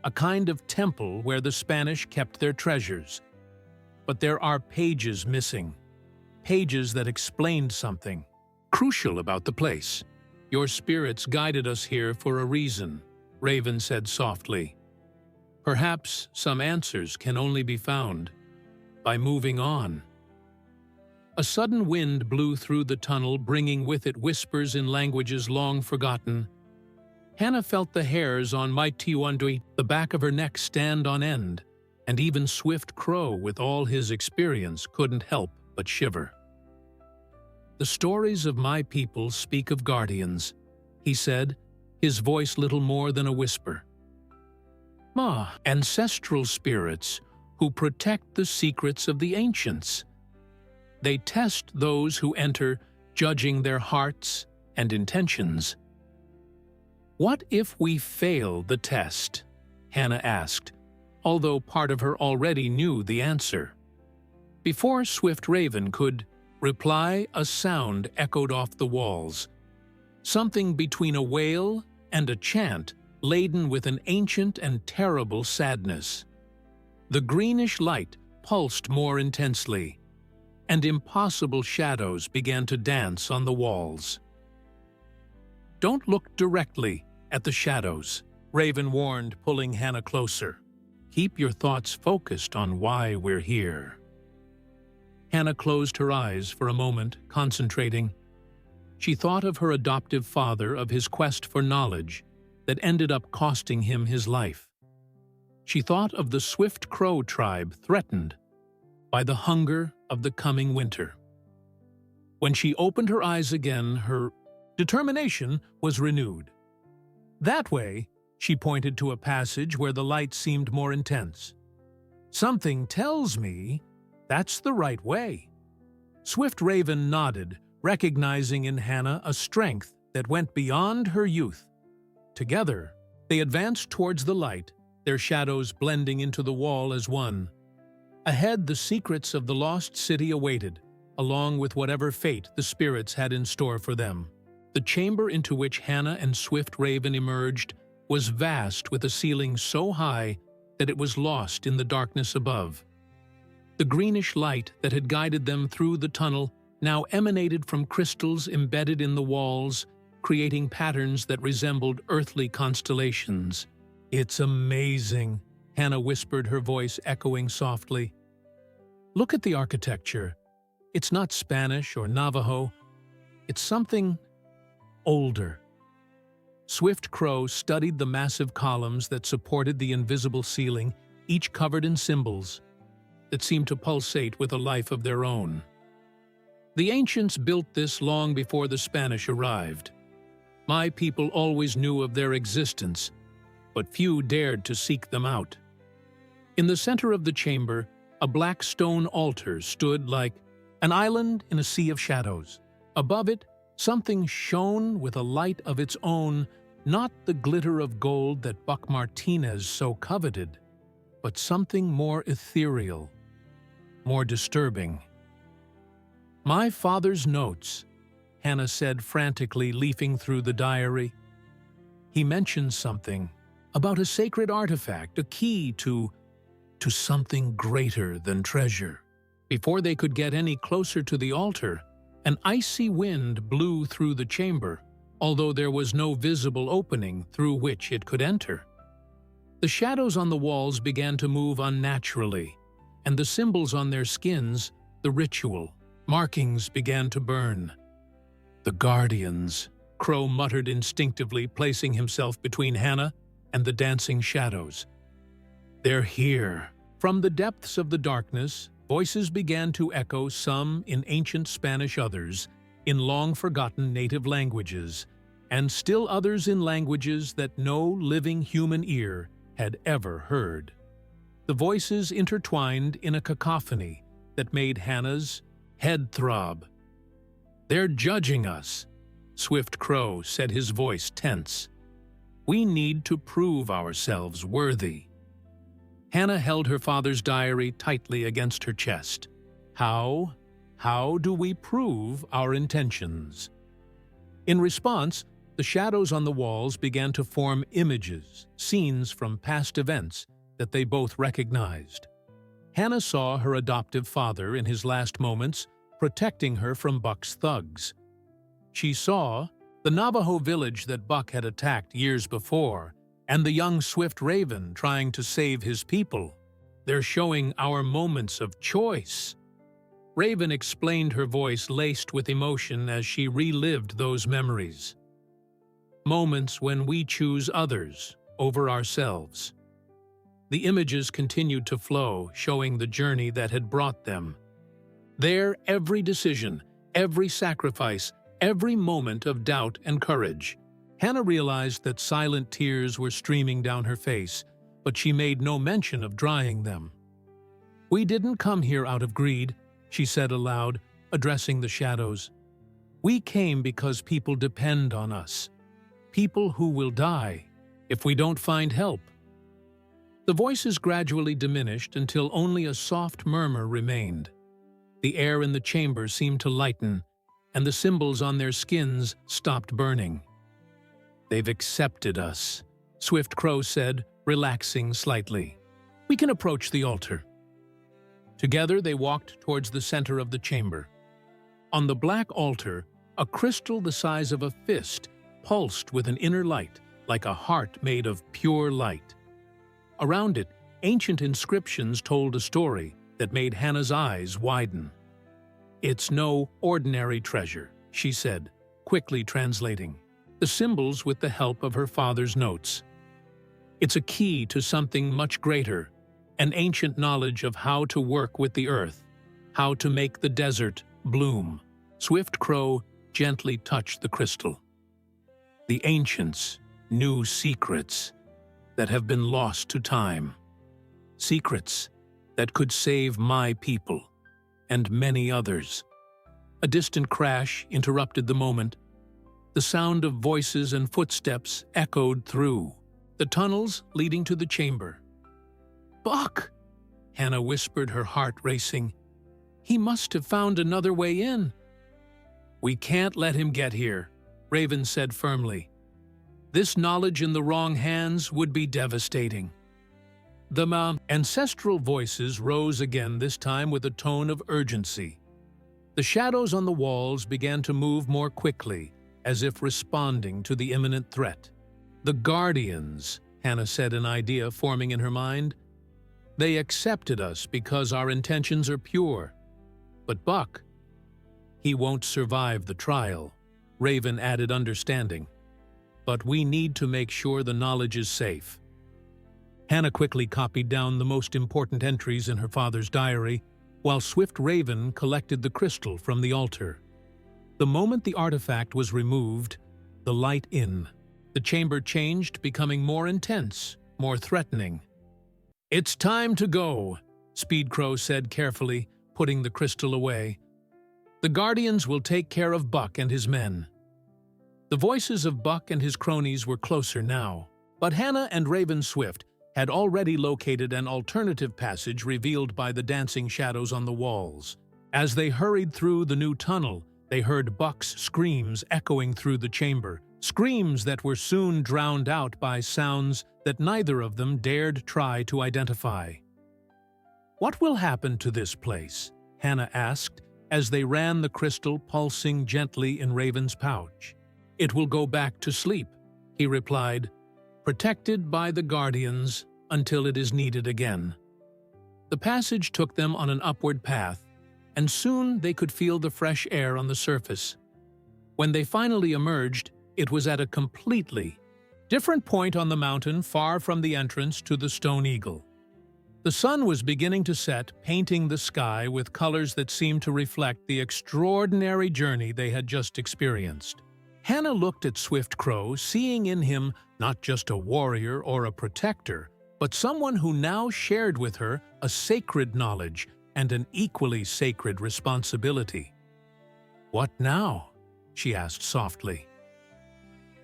a kind of temple where the Spanish kept their treasures. But there are pages missing, pages that explained something crucial about the place. "Your spirits guided us here for a reason," Raven said softly. "Perhaps some answers can only be found by moving on." A sudden wind blew through the tunnel, bringing with it whispers in languages long forgotten. Hannah felt the hairs on the back of her neck stand on end, and even Swift Crow, with all his experience, couldn't help but shiver. "The stories of my people speak of guardians," he said, his voice little more than a whisper. Ancestral spirits who protect the secrets of the ancients. They test those who enter, judging their hearts and intentions." "What if we fail the test?" Hannah asked, although part of her already knew the answer. Before Swift Raven could reply, a sound echoed off the walls. Something between a wail and a chant, laden with an ancient and terrible sadness. The greenish light pulsed more intensely, and impossible shadows began to dance on the walls. "Don't look directly at the shadows," Raven warned, pulling Hannah closer. "Keep your thoughts focused on why we're here." Hannah closed her eyes for a moment, concentrating. She thought of her adoptive father, of his quest for knowledge that ended up costing him his life. She thought of the Swift Crow tribe threatened by the hunger of the coming winter. When she opened her eyes again, her determination was renewed. "That way," she pointed to a passage where the light seemed more intense. "Something tells me that's the right way." Swift Raven nodded, recognizing in Hannah a strength that went beyond her youth. Together, they advanced towards the light, their shadows blending into the wall as one. Ahead, the secrets of the lost city awaited, along with whatever fate the spirits had in store for them. The chamber into which Hannah and Swift Raven emerged was vast, with a ceiling so high that it was lost in the darkness above. The greenish light that had guided them through the tunnel now emanated from crystals embedded in the walls, creating patterns that resembled earthly constellations. "It's amazing," Hannah whispered, her voice echoing softly. "Look at the architecture. It's not Spanish or Navajo. It's something older." Swift Crow studied the massive columns that supported the invisible ceiling, each covered in symbols that seemed to pulsate with a life of their own. "The ancients built this long before the Spanish arrived. My people always knew of their existence, but few dared to seek them out." In the center of the chamber, a black stone altar stood like an island in a sea of shadows. Above it, something shone with a light of its own, not the glitter of gold that Buck Martinez so coveted, but something more ethereal, more disturbing. "My father's notes," Hannah said frantically, leafing through the diary. "He mentioned something about a sacred artifact, a key to something greater than treasure." Before they could get any closer to the altar, an icy wind blew through the chamber, although there was no visible opening through which it could enter. The shadows on the walls began to move unnaturally, and the symbols on their skins, the ritual markings, began to burn. "The Guardians," Crow muttered instinctively, placing himself between Hannah and the dancing shadows. They're here. From the depths of the darkness, voices began to echo, some in ancient Spanish, others in long-forgotten native languages, and still others in languages that no living human ear had ever heard. The voices intertwined in a cacophony that made Hannah's head throb. "They're judging us," Swift Crow said, his voice tense. "We need to prove ourselves worthy." Hannah held her father's diary tightly against her chest. How do we prove our intentions? In response, the shadows on the walls began to form images, scenes from past events that they both recognized. Hannah saw her adoptive father in his last moments, protecting her from Buck's thugs. She saw the Navajo village that Buck had attacked years before, and the young Swift Raven trying to save his people. "They're showing our moments of choice," Raven explained, her voice laced with emotion as she relived those memories. "Moments when we choose others over ourselves." The images continued to flow, showing the journey that had brought them. There, every decision, every sacrifice, every moment of doubt and courage. Hannah realized that silent tears were streaming down her face, but she made no mention of drying them. "We didn't come here out of greed," she said aloud, addressing the shadows. "We came because people depend on us. People who will die if we don't find help." The voices gradually diminished until only a soft murmur remained. The air in the chamber seemed to lighten, and the symbols on their skins stopped burning. "They've accepted us," Swift Crow said, relaxing slightly. "We can approach the altar." Together they walked towards the center of the chamber. On the black altar, a crystal the size of a fist pulsed with an inner light, like a heart made of pure light. Around it, ancient inscriptions told a story that made Hannah's eyes widen. "It's no ordinary treasure," she said, quickly translating the symbols with the help of her father's notes. "It's a key to something much greater, an ancient knowledge of how to work with the earth, how to make the desert bloom." Swift Crow gently touched the crystal. "The ancients knew secrets that have been lost to time. Secrets that could save my people and many others." A distant crash interrupted the moment. The sound of voices and footsteps echoed through the tunnels leading to the chamber. "Buck!" Hannah whispered, her heart racing. "He must have found another way in." "We can't let him get here," Raven said firmly. "This knowledge in the wrong hands would be devastating." The ancestral voices rose again, this time with a tone of urgency. The shadows on the walls began to move more quickly, as if responding to the imminent threat. "The Guardians," Hannah said, an idea forming in her mind. "They accepted us because our intentions are pure. But Buck, he won't survive the trial," Raven added, understanding. "But we need to make sure the knowledge is safe." Hannah quickly copied down the most important entries in her father's diary, while Swift Raven collected the crystal from the altar. The moment the artifact was removed, the light the chamber changed, becoming more intense, more threatening. "It's time to go," Speed Crow said carefully, putting the crystal away. "The Guardians will take care of Buck and his men." The voices of Buck and his cronies were closer now, but Hannah and Raven Swift had already located an alternative passage revealed by the dancing shadows on the walls. As they hurried through the new tunnel, they heard Buck's screams echoing through the chamber, screams that were soon drowned out by sounds that neither of them dared try to identify. "What will happen to this place?" Hannah asked, as they ran the crystal pulsing gently in Raven's pouch. "It will go back to sleep," he replied, "protected by the Guardians until it is needed again." The passage took them on an upward path, and soon they could feel the fresh air on the surface. When they finally emerged, it was at a completely different point on the mountain, far from the entrance to the Stone Eagle. The sun was beginning to set, painting the sky with colors that seemed to reflect the extraordinary journey they had just experienced. Hannah looked at Swift Crow, seeing in him not just a warrior or a protector, but someone who now shared with her a sacred knowledge and an equally sacred responsibility. "What now?" she asked softly.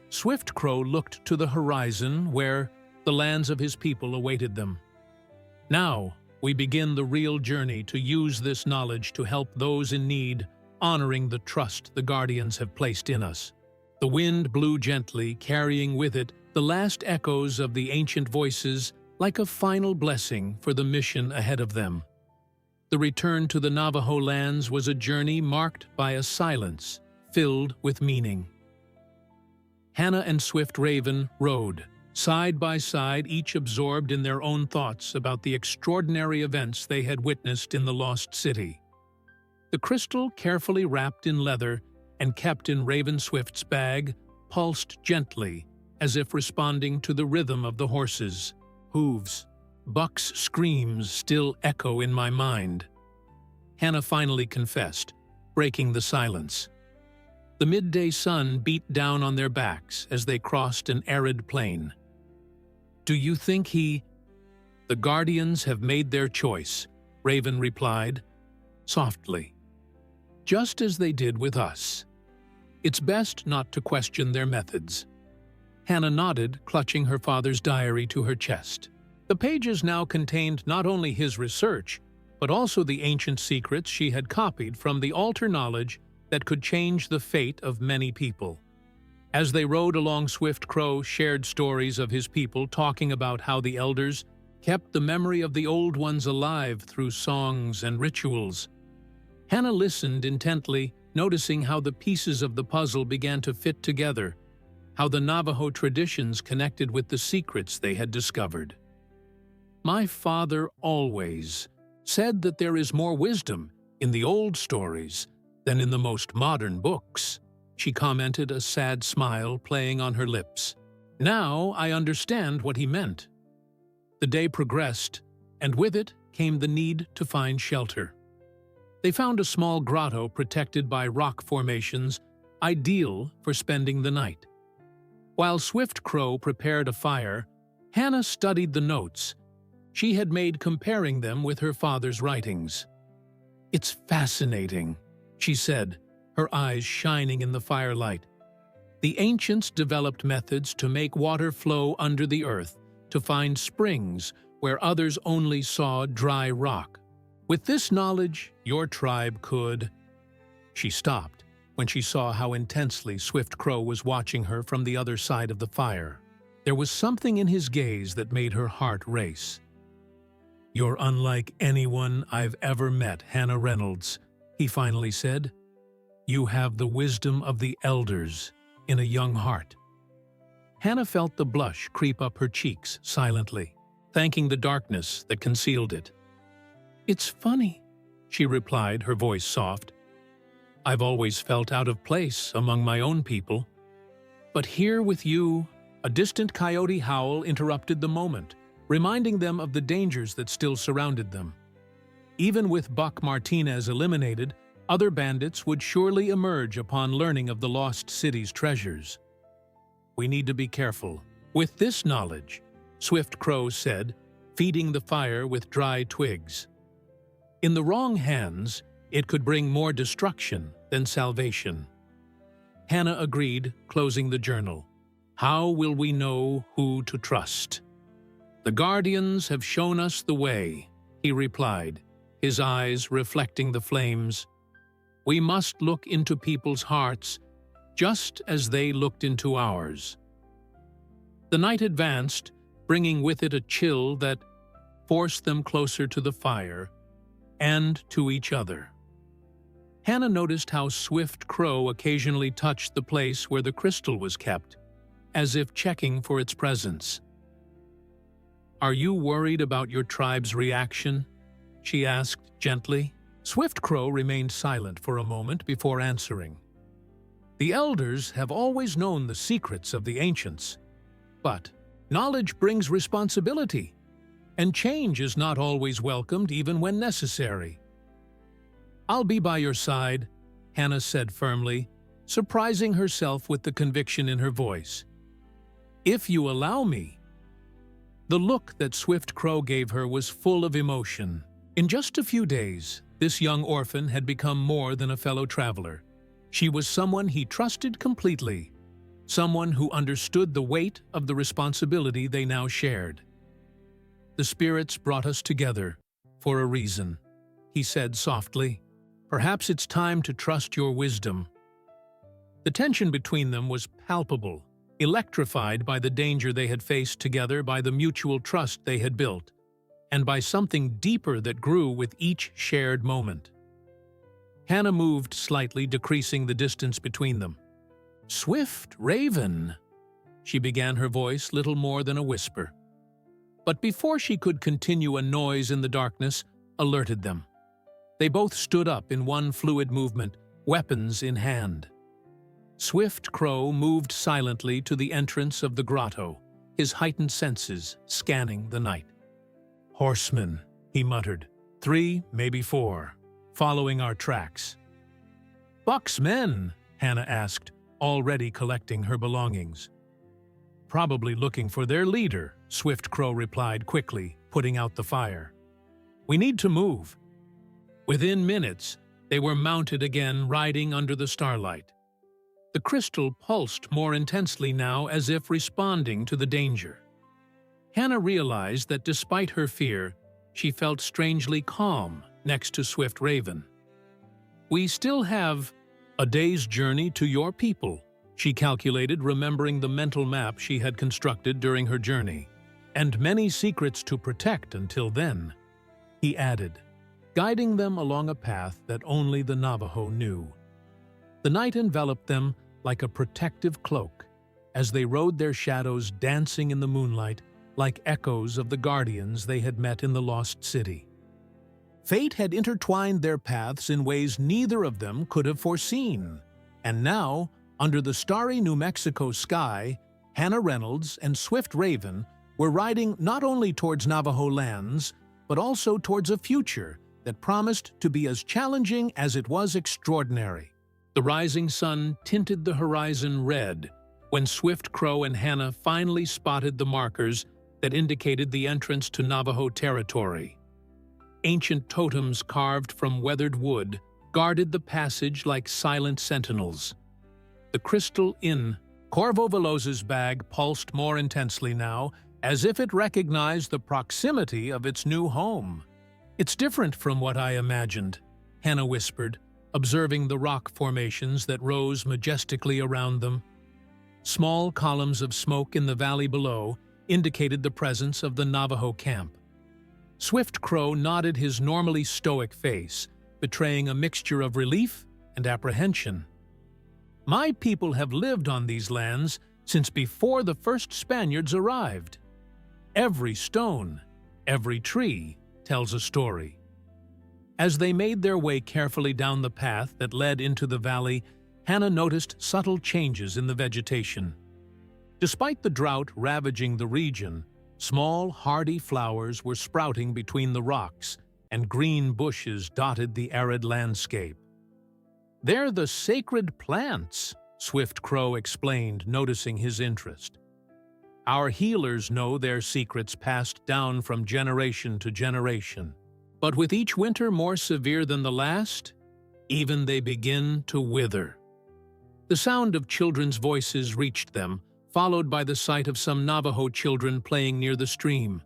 Swift Crow looked to the horizon where the lands of his people awaited them. "Now we begin the real journey to use this knowledge to help those in need, honoring the trust the Guardians have placed in us." The wind blew gently, carrying with it the last echoes of the ancient voices, like a final blessing for the mission ahead of them. The return to the Navajo lands was a journey marked by a silence filled with meaning. Hannah and Swift Raven rode, side by side, each absorbed in their own thoughts about the extraordinary events they had witnessed in the lost city. The crystal, carefully wrapped in leather and kept in Raven Swift's bag, pulsed gently, as if responding to the rhythm of the horses' hooves. Buck's screams still echo in my mind, Hannah finally confessed, breaking the silence. The midday sun beat down on their backs as they crossed an arid plain. "Do you think he—" "The Guardians have made their choice," Raven replied, softly. "Just as they did with us. It's best not to question their methods." Hannah nodded, clutching her father's diary to her chest. The pages now contained not only his research, but also the ancient secrets she had copied from the altar knowledge that could change the fate of many people. As they rode along, Swift Crow shared stories of his people, talking about how the elders kept the memory of the old ones alive through songs and rituals. Hannah listened intently, noticing how the pieces of the puzzle began to fit together, how the Navajo traditions connected with the secrets they had discovered. "My father always said that there is more wisdom in the old stories than in the most modern books," she commented, a sad smile playing on her lips. "Now I understand what he meant." The day progressed, and with it came the need to find shelter. They found a small grotto protected by rock formations, ideal for spending the night. While Swift Crow prepared a fire, Hannah studied the notes she had made, comparing them with her father's writings. "It's fascinating," she said, her eyes shining in the firelight. "The ancients developed methods to make water flow under the earth, to find springs where others only saw dry rock. With this knowledge, your tribe could—" She stopped when she saw how intensely Swift Crow was watching her from the other side of the fire. There was something in his gaze that made her heart race. "You're unlike anyone I've ever met, Hannah Reynolds," he finally said. "You have the wisdom of the elders in a young heart." Hannah felt the blush creep up her cheeks silently, thanking the darkness that concealed it. "It's funny," she replied, her voice soft. "I've always felt out of place among my own people. But here with you—" A distant coyote howl interrupted the moment, reminding them of the dangers that still surrounded them. Even with Buck Martinez eliminated, other bandits would surely emerge upon learning of the lost city's treasures. "We need to be careful. With this knowledge," Swift Crow said, feeding the fire with dry twigs. "In the wrong hands, it could bring more destruction than salvation." Hannah agreed, closing the journal. "How will we know who to trust?" "The Guardians have shown us the way," he replied, his eyes reflecting the flames. "We must look into people's hearts, just as they looked into ours." The night advanced, bringing with it a chill that forced them closer to the fire and to each other. Hannah noticed how Swift Crow occasionally touched the place where the crystal was kept, as if checking for its presence. "Are you worried about your tribe's reaction?" she asked gently. Swift Crow remained silent for a moment before answering. "The elders have always known the secrets of the ancients, but knowledge brings responsibility. and change is not always welcomed even when necessary. "I'll be by your side," Hannah said firmly, surprising herself with the conviction in her voice. "If you allow me." The look that Swift Crow gave her was full of emotion. In just a few days, this young orphan had become more than a fellow traveler. She was someone he trusted completely, someone who understood the weight of the responsibility they now shared. "The spirits brought us together for a reason," he said softly. "Perhaps it's time to trust your wisdom." The tension between them was palpable, electrified by the danger they had faced together, by the mutual trust they had built, and by something deeper that grew with each shared moment. Hannah moved slightly, decreasing the distance between them. "Swift Raven," she began, her voice little more than a whisper. But before she could continue, a noise in the darkness alerted them. They both stood up in one fluid movement, weapons in hand. Swift Crow moved silently to the entrance of the grotto, his heightened senses scanning the night. "Horsemen," he muttered. "3, maybe 4, following our tracks." "Buck's men?" Hannah asked, already collecting her belongings. "Probably looking for their leader," Swift Crow replied quickly, putting out the fire. "We need to move." Within minutes, they were mounted again, riding under the starlight. The crystal pulsed more intensely now, as if responding to the danger. Hannah realized that despite her fear, she felt strangely calm next to Swift Raven. "We still have a day's journey to your people," she calculated, remembering the mental map she had constructed during her journey. "And many secrets to protect until then," he added, guiding them along a path that only the Navajo knew. The night enveloped them like a protective cloak, as they rode, their shadows dancing in the moonlight like echoes of the guardians they had met in the lost city. Fate had intertwined their paths in ways neither of them could have foreseen, and now, under the starry New Mexico sky, Hannah Reynolds and Swift Raven were riding not only towards Navajo lands, but also towards a future that promised to be as challenging as it was extraordinary. The rising sun tinted the horizon red when Swift Crow and Hannah finally spotted the markers that indicated the entrance to Navajo territory. Ancient totems carved from weathered wood guarded the passage like silent sentinels. The crystal in Corvo Veloz's bag pulsed more intensely now, as if it recognized the proximity of its new home. "It's different from what I imagined," Hannah whispered, observing the rock formations that rose majestically around them. Small columns of smoke in the valley below indicated the presence of the Navajo camp. Swift Crow nodded his normally stoic face, betraying a mixture of relief and apprehension. "My people have lived on these lands since before the first Spaniards arrived. Every stone, every tree tells a story." As they made their way carefully down the path that led into the valley, Hannah noticed subtle changes in the vegetation. Despite the drought ravaging the region, small, hardy flowers were sprouting between the rocks, and green bushes dotted the arid landscape. "They're the sacred plants," Swift Crow explained, noticing his interest. "Our healers know their secrets passed down from generation to generation. But with each winter more severe than the last, even they begin to wither." The sound of children's voices reached them, followed by the sight of some Navajo children playing near the stream.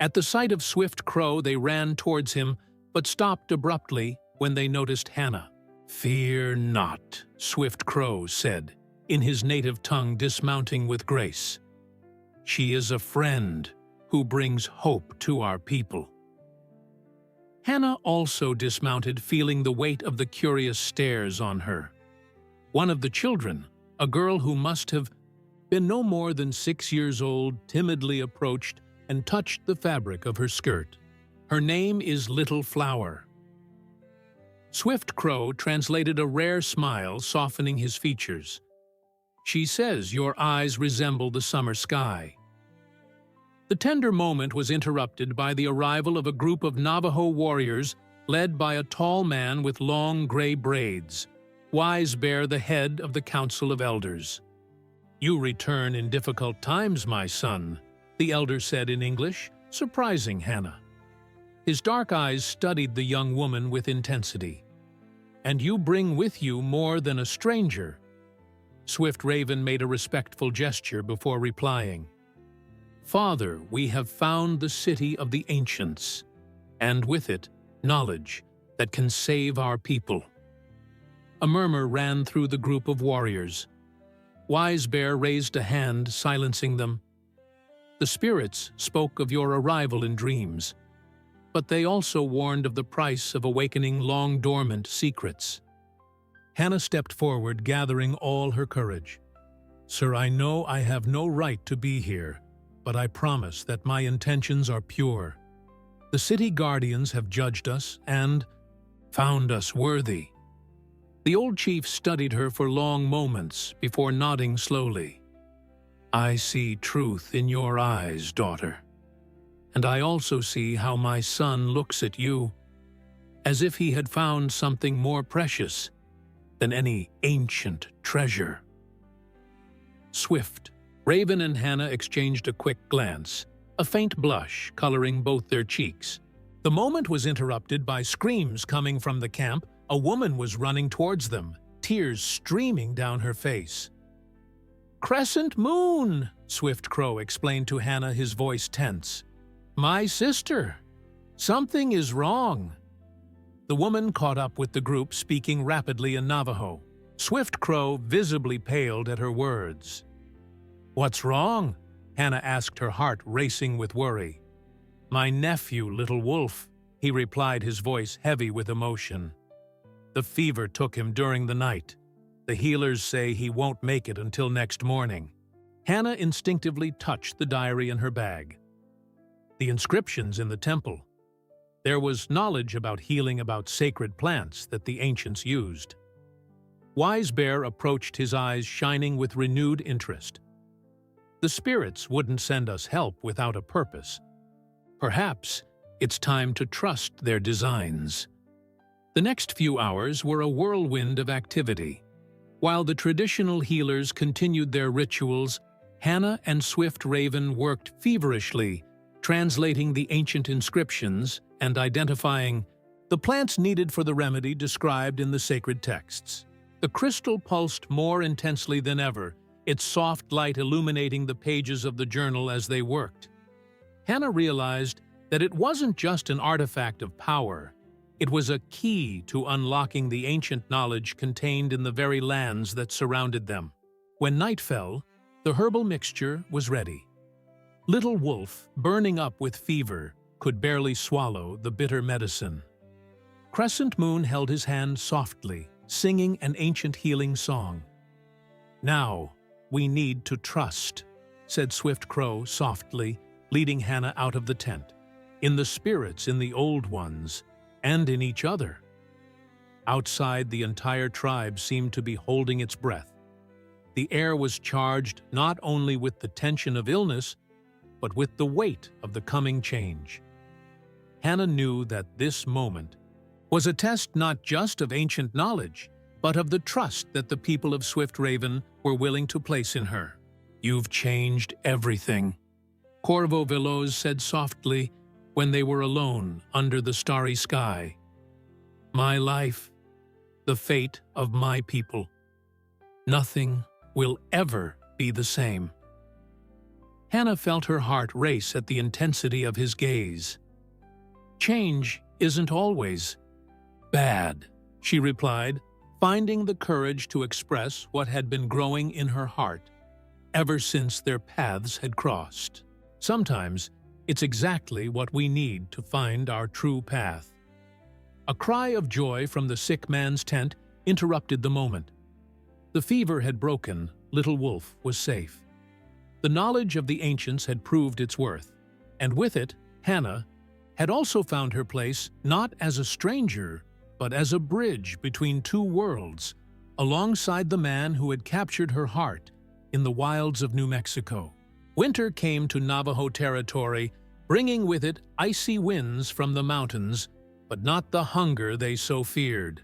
At the sight of Swift Crow, they ran towards him, but stopped abruptly when they noticed Hannah. "Fear not," Swift Crow said, in his native tongue, dismounting with grace. "She is a friend who brings hope to our people." Hannah also dismounted, feeling the weight of the curious stares on her. One of the children, a girl who must have been no more than 6 years old, timidly approached and touched the fabric of her skirt. "Her name is Little Flower." Swift Crow translated a rare smile, softening his features. "She says your eyes resemble the summer sky." The The tender moment was interrupted by the arrival of a group of Navajo warriors led by a tall man with long gray braids, Wise Bear, the head of the Council of Elders. "You return in difficult times, my son," the elder said in English, surprising Hannah. His dark eyes studied the young woman with intensity. "And you bring with you more than a stranger." Swift Raven made a respectful gesture before replying. "Father, we have found the city of the ancients, and with it, knowledge that can save our people." A murmur ran through the group of warriors. Wise Bear raised a hand, silencing them. "The spirits spoke of your arrival in dreams, but they also warned of the price of awakening long-dormant secrets." Hannah stepped forward, gathering all her courage. "Sir, I know I have no right to be here, but I promise that my intentions are pure. The city guardians have judged us and found us worthy." The old chief studied her for long moments before nodding slowly. "I see truth in your eyes, daughter. And I also see how my son looks at you, as if he had found something more precious than any ancient treasure." Swift, Raven and Hannah exchanged a quick glance, a faint blush coloring both their cheeks. The moment was interrupted by screams coming from the camp. A woman was running towards them, tears streaming down her face. "Crescent Moon," Swift Crow explained to Hannah, his voice tense. "My sister. Something is wrong." The woman caught up with the group, speaking rapidly in Navajo. Swift Crow visibly paled at her words. "What's wrong?" Hannah asked, her heart racing with worry. "My nephew, Little Wolf," he replied, his voice heavy with emotion. "The fever took him during the night. The healers say he won't make it until next morning." Hannah instinctively touched the diary in her bag. The inscriptions in the temple. There was knowledge about healing, about sacred plants that the ancients used. Wise Bear approached, his eyes shining with renewed interest. "The spirits wouldn't send us help without a purpose. Perhaps it's time to trust their designs." The next few hours were a whirlwind of activity. While the traditional healers continued their rituals, Hannah and Swift Raven worked feverishly, translating the ancient inscriptions and identifying the plants needed for the remedy described in the sacred texts. The crystal pulsed more intensely than ever, its soft light illuminating the pages of the journal as they worked. Hannah realized that it wasn't just an artifact of power. It was a key to unlocking the ancient knowledge contained in the very lands that surrounded them. When night fell, the herbal mixture was ready. Little Wolf, burning up with fever, could barely swallow the bitter medicine. Crescent Moon held his hand softly, singing an ancient healing song. "Now, we need to trust," said Swift Crow softly, leading Hannah out of the tent. "In the spirits, in the old ones, and in each other." Outside, the entire tribe seemed to be holding its breath. The air was charged not only with the tension of illness, but with the weight of the coming change. Hannah knew that this moment was a test not just of ancient knowledge, but of the trust that the people of Swift Raven were willing to place in her. "You've changed everything," Corvo Veloz said softly when they were alone under the starry sky. "My life, the fate of my people. Nothing will ever be the same." Hannah felt her heart race at the intensity of his gaze. "Change isn't always bad," she replied, finding the courage to express what had been growing in her heart ever since their paths had crossed. Sometimes it's exactly what we need to find our true path. A cry of joy from the sick man's tent interrupted the moment. The fever had broken, Little Wolf was safe. The knowledge of the ancients had proved its worth, and with it, Hannah had also found her place not as a stranger, but as a bridge between two worlds, alongside the man who had captured her heart in the wilds of New Mexico. Winter came to Navajo territory, bringing with it icy winds from the mountains, but not the hunger they so feared.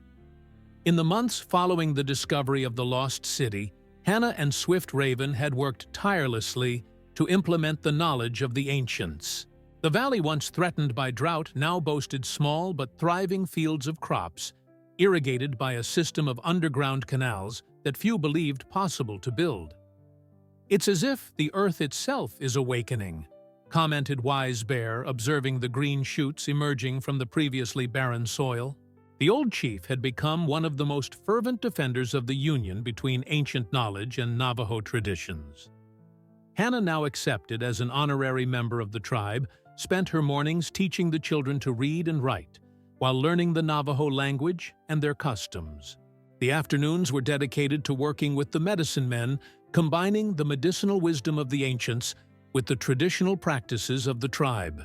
In the months following the discovery of the lost city, Hannah and Swift Raven had worked tirelessly to implement the knowledge of the ancients. The valley, once threatened by drought, now boasted small but thriving fields of crops, irrigated by a system of underground canals that few believed possible to build. "It's as if the earth itself is awakening," commented Wise Bear, observing the green shoots emerging from the previously barren soil. The old chief had become one of the most fervent defenders of the union between ancient knowledge and Navajo traditions. Hannah, now accepted as an honorary member of the tribe, spent her mornings teaching the children to read and write, while learning the Navajo language and their customs. The afternoons were dedicated to working with the medicine men, combining the medicinal wisdom of the ancients with the traditional practices of the tribe.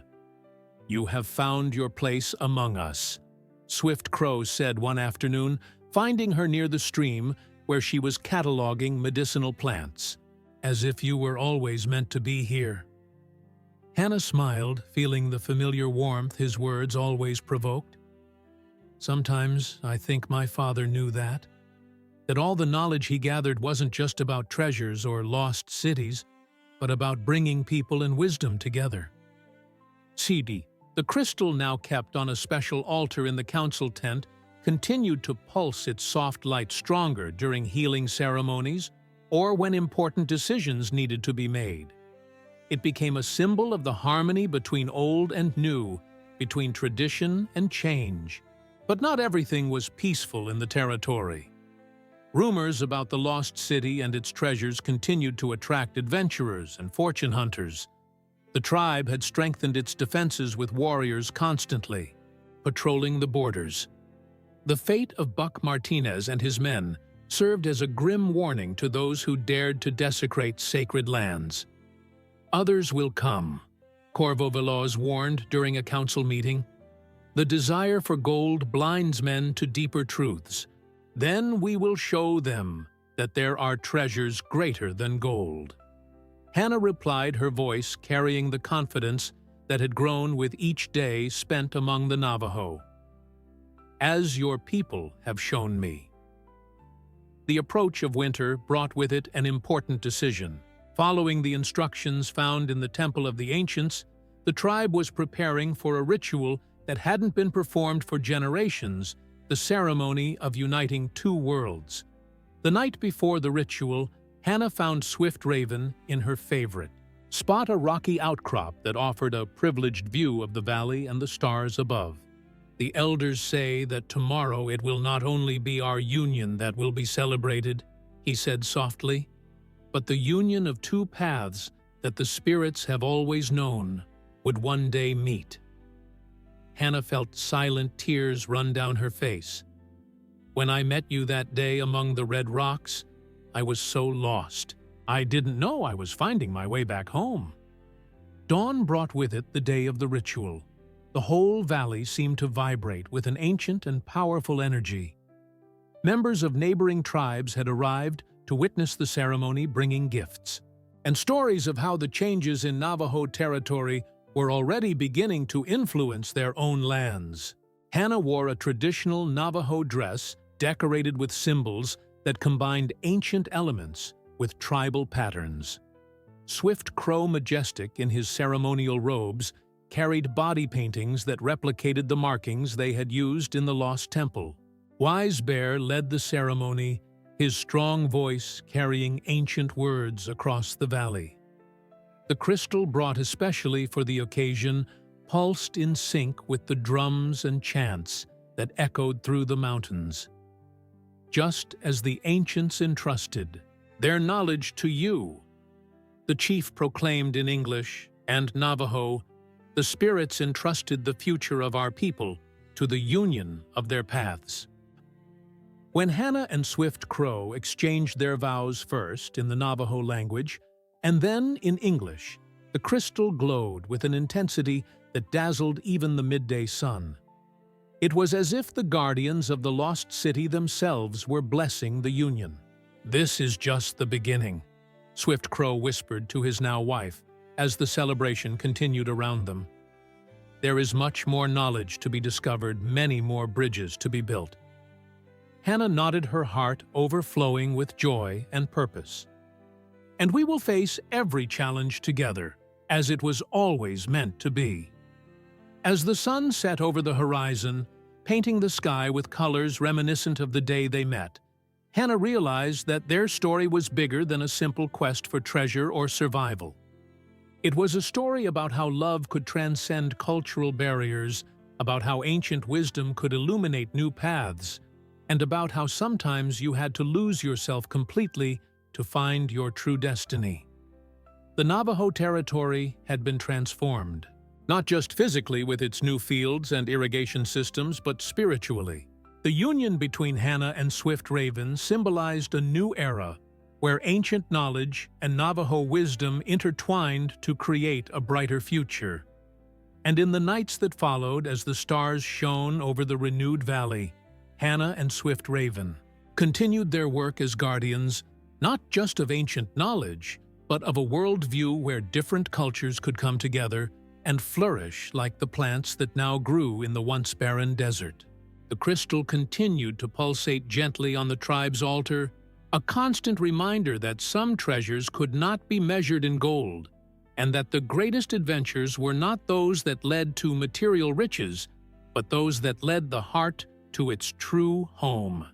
"You have found your place among us," Swift Crow said one afternoon, finding her near the stream where she was cataloging medicinal plants. "As if you were always meant to be here." Hannah smiled, feeling the familiar warmth his words always provoked. "Sometimes I think my father knew that all the knowledge he gathered wasn't just about treasures or lost cities, but about bringing people and wisdom together." Sidi, the crystal now kept on a special altar in the council tent, continued to pulse its soft light stronger during healing ceremonies or when important decisions needed to be made. It became a symbol of the harmony between old and new, between tradition and change. But not everything was peaceful in the territory. Rumors about the lost city and its treasures continued to attract adventurers and fortune hunters. The tribe had strengthened its defenses with warriors constantly patrolling the borders. The fate of Buck Martinez and his men served as a grim warning to those who dared to desecrate sacred lands. "Others will come," Corvo Veloz warned during a council meeting. "The desire for gold blinds men to deeper truths. Then we will show them that there are treasures greater than gold." Hannah replied, her voice carrying the confidence that had grown with each day spent among the Navajo. "As your people have shown me." The approach of winter brought with it an important decision. Following the instructions found in the Temple of the Ancients, the tribe was preparing for a ritual that hadn't been performed for generations, the ceremony of uniting two worlds. The night before the ritual, Hannah found Swift Raven in her favorite spot, a rocky outcrop that offered a privileged view of the valley and the stars above. "The elders say that tomorrow it will not only be our union that will be celebrated," he said softly, "but the union of two paths that the spirits have always known would one day meet." Hannah felt silent tears run down her face. "When I met you that day among the red rocks, I was so lost. I didn't know I was finding my way back home." Dawn brought with it the day of the ritual. The whole valley seemed to vibrate with an ancient and powerful energy. Members of neighboring tribes had arrived to witness the ceremony, bringing gifts. And stories of how the changes in Navajo territory were already beginning to influence their own lands. Hannah wore a traditional Navajo dress decorated with symbols that combined ancient elements with tribal patterns. Swift Crow, majestic in his ceremonial robes, carried body paintings that replicated the markings they had used in the lost temple. Wise Bear led the ceremony, his strong voice carrying ancient words across the valley. The crystal, brought especially for the occasion, pulsed in sync with the drums and chants that echoed through the mountains. "Just as the ancients entrusted their knowledge to you," the chief proclaimed in English and Navajo, "the spirits entrusted the future of our people to the union of their paths." When Hannah and Swift Crow exchanged their vows, first in the Navajo language and then in English, the crystal glowed with an intensity that dazzled even the midday sun. It was as if the guardians of the lost city themselves were blessing the union. "This is just the beginning," Swift Crow whispered to his now wife as the celebration continued around them. There is much more knowledge to be discovered, many more bridges to be built. Hannah nodded, her heart overflowing with joy and purpose. And we will face every challenge together, as it was always meant to be. As the sun set over the horizon, painting the sky with colors reminiscent of the day they met, Hannah realized that their story was bigger than a simple quest for treasure or survival. It was a story about how love could transcend cultural barriers, about how ancient wisdom could illuminate new paths, and about how sometimes you had to lose yourself completely to find your true destiny. The Navajo territory had been transformed, not just physically with its new fields and irrigation systems, but spiritually. The union between Hannah and Swift Raven symbolized a new era where ancient knowledge and Navajo wisdom intertwined to create a brighter future. And in the nights that followed, as the stars shone over the renewed valley, Hannah and Swift Raven continued their work as guardians, not just of ancient knowledge, but of a worldview where different cultures could come together and flourish like the plants that now grew in the once barren desert. The crystal continued to pulsate gently on the tribe's altar, a constant reminder that some treasures could not be measured in gold, and that the greatest adventures were not those that led to material riches, but those that led the heart to its true home.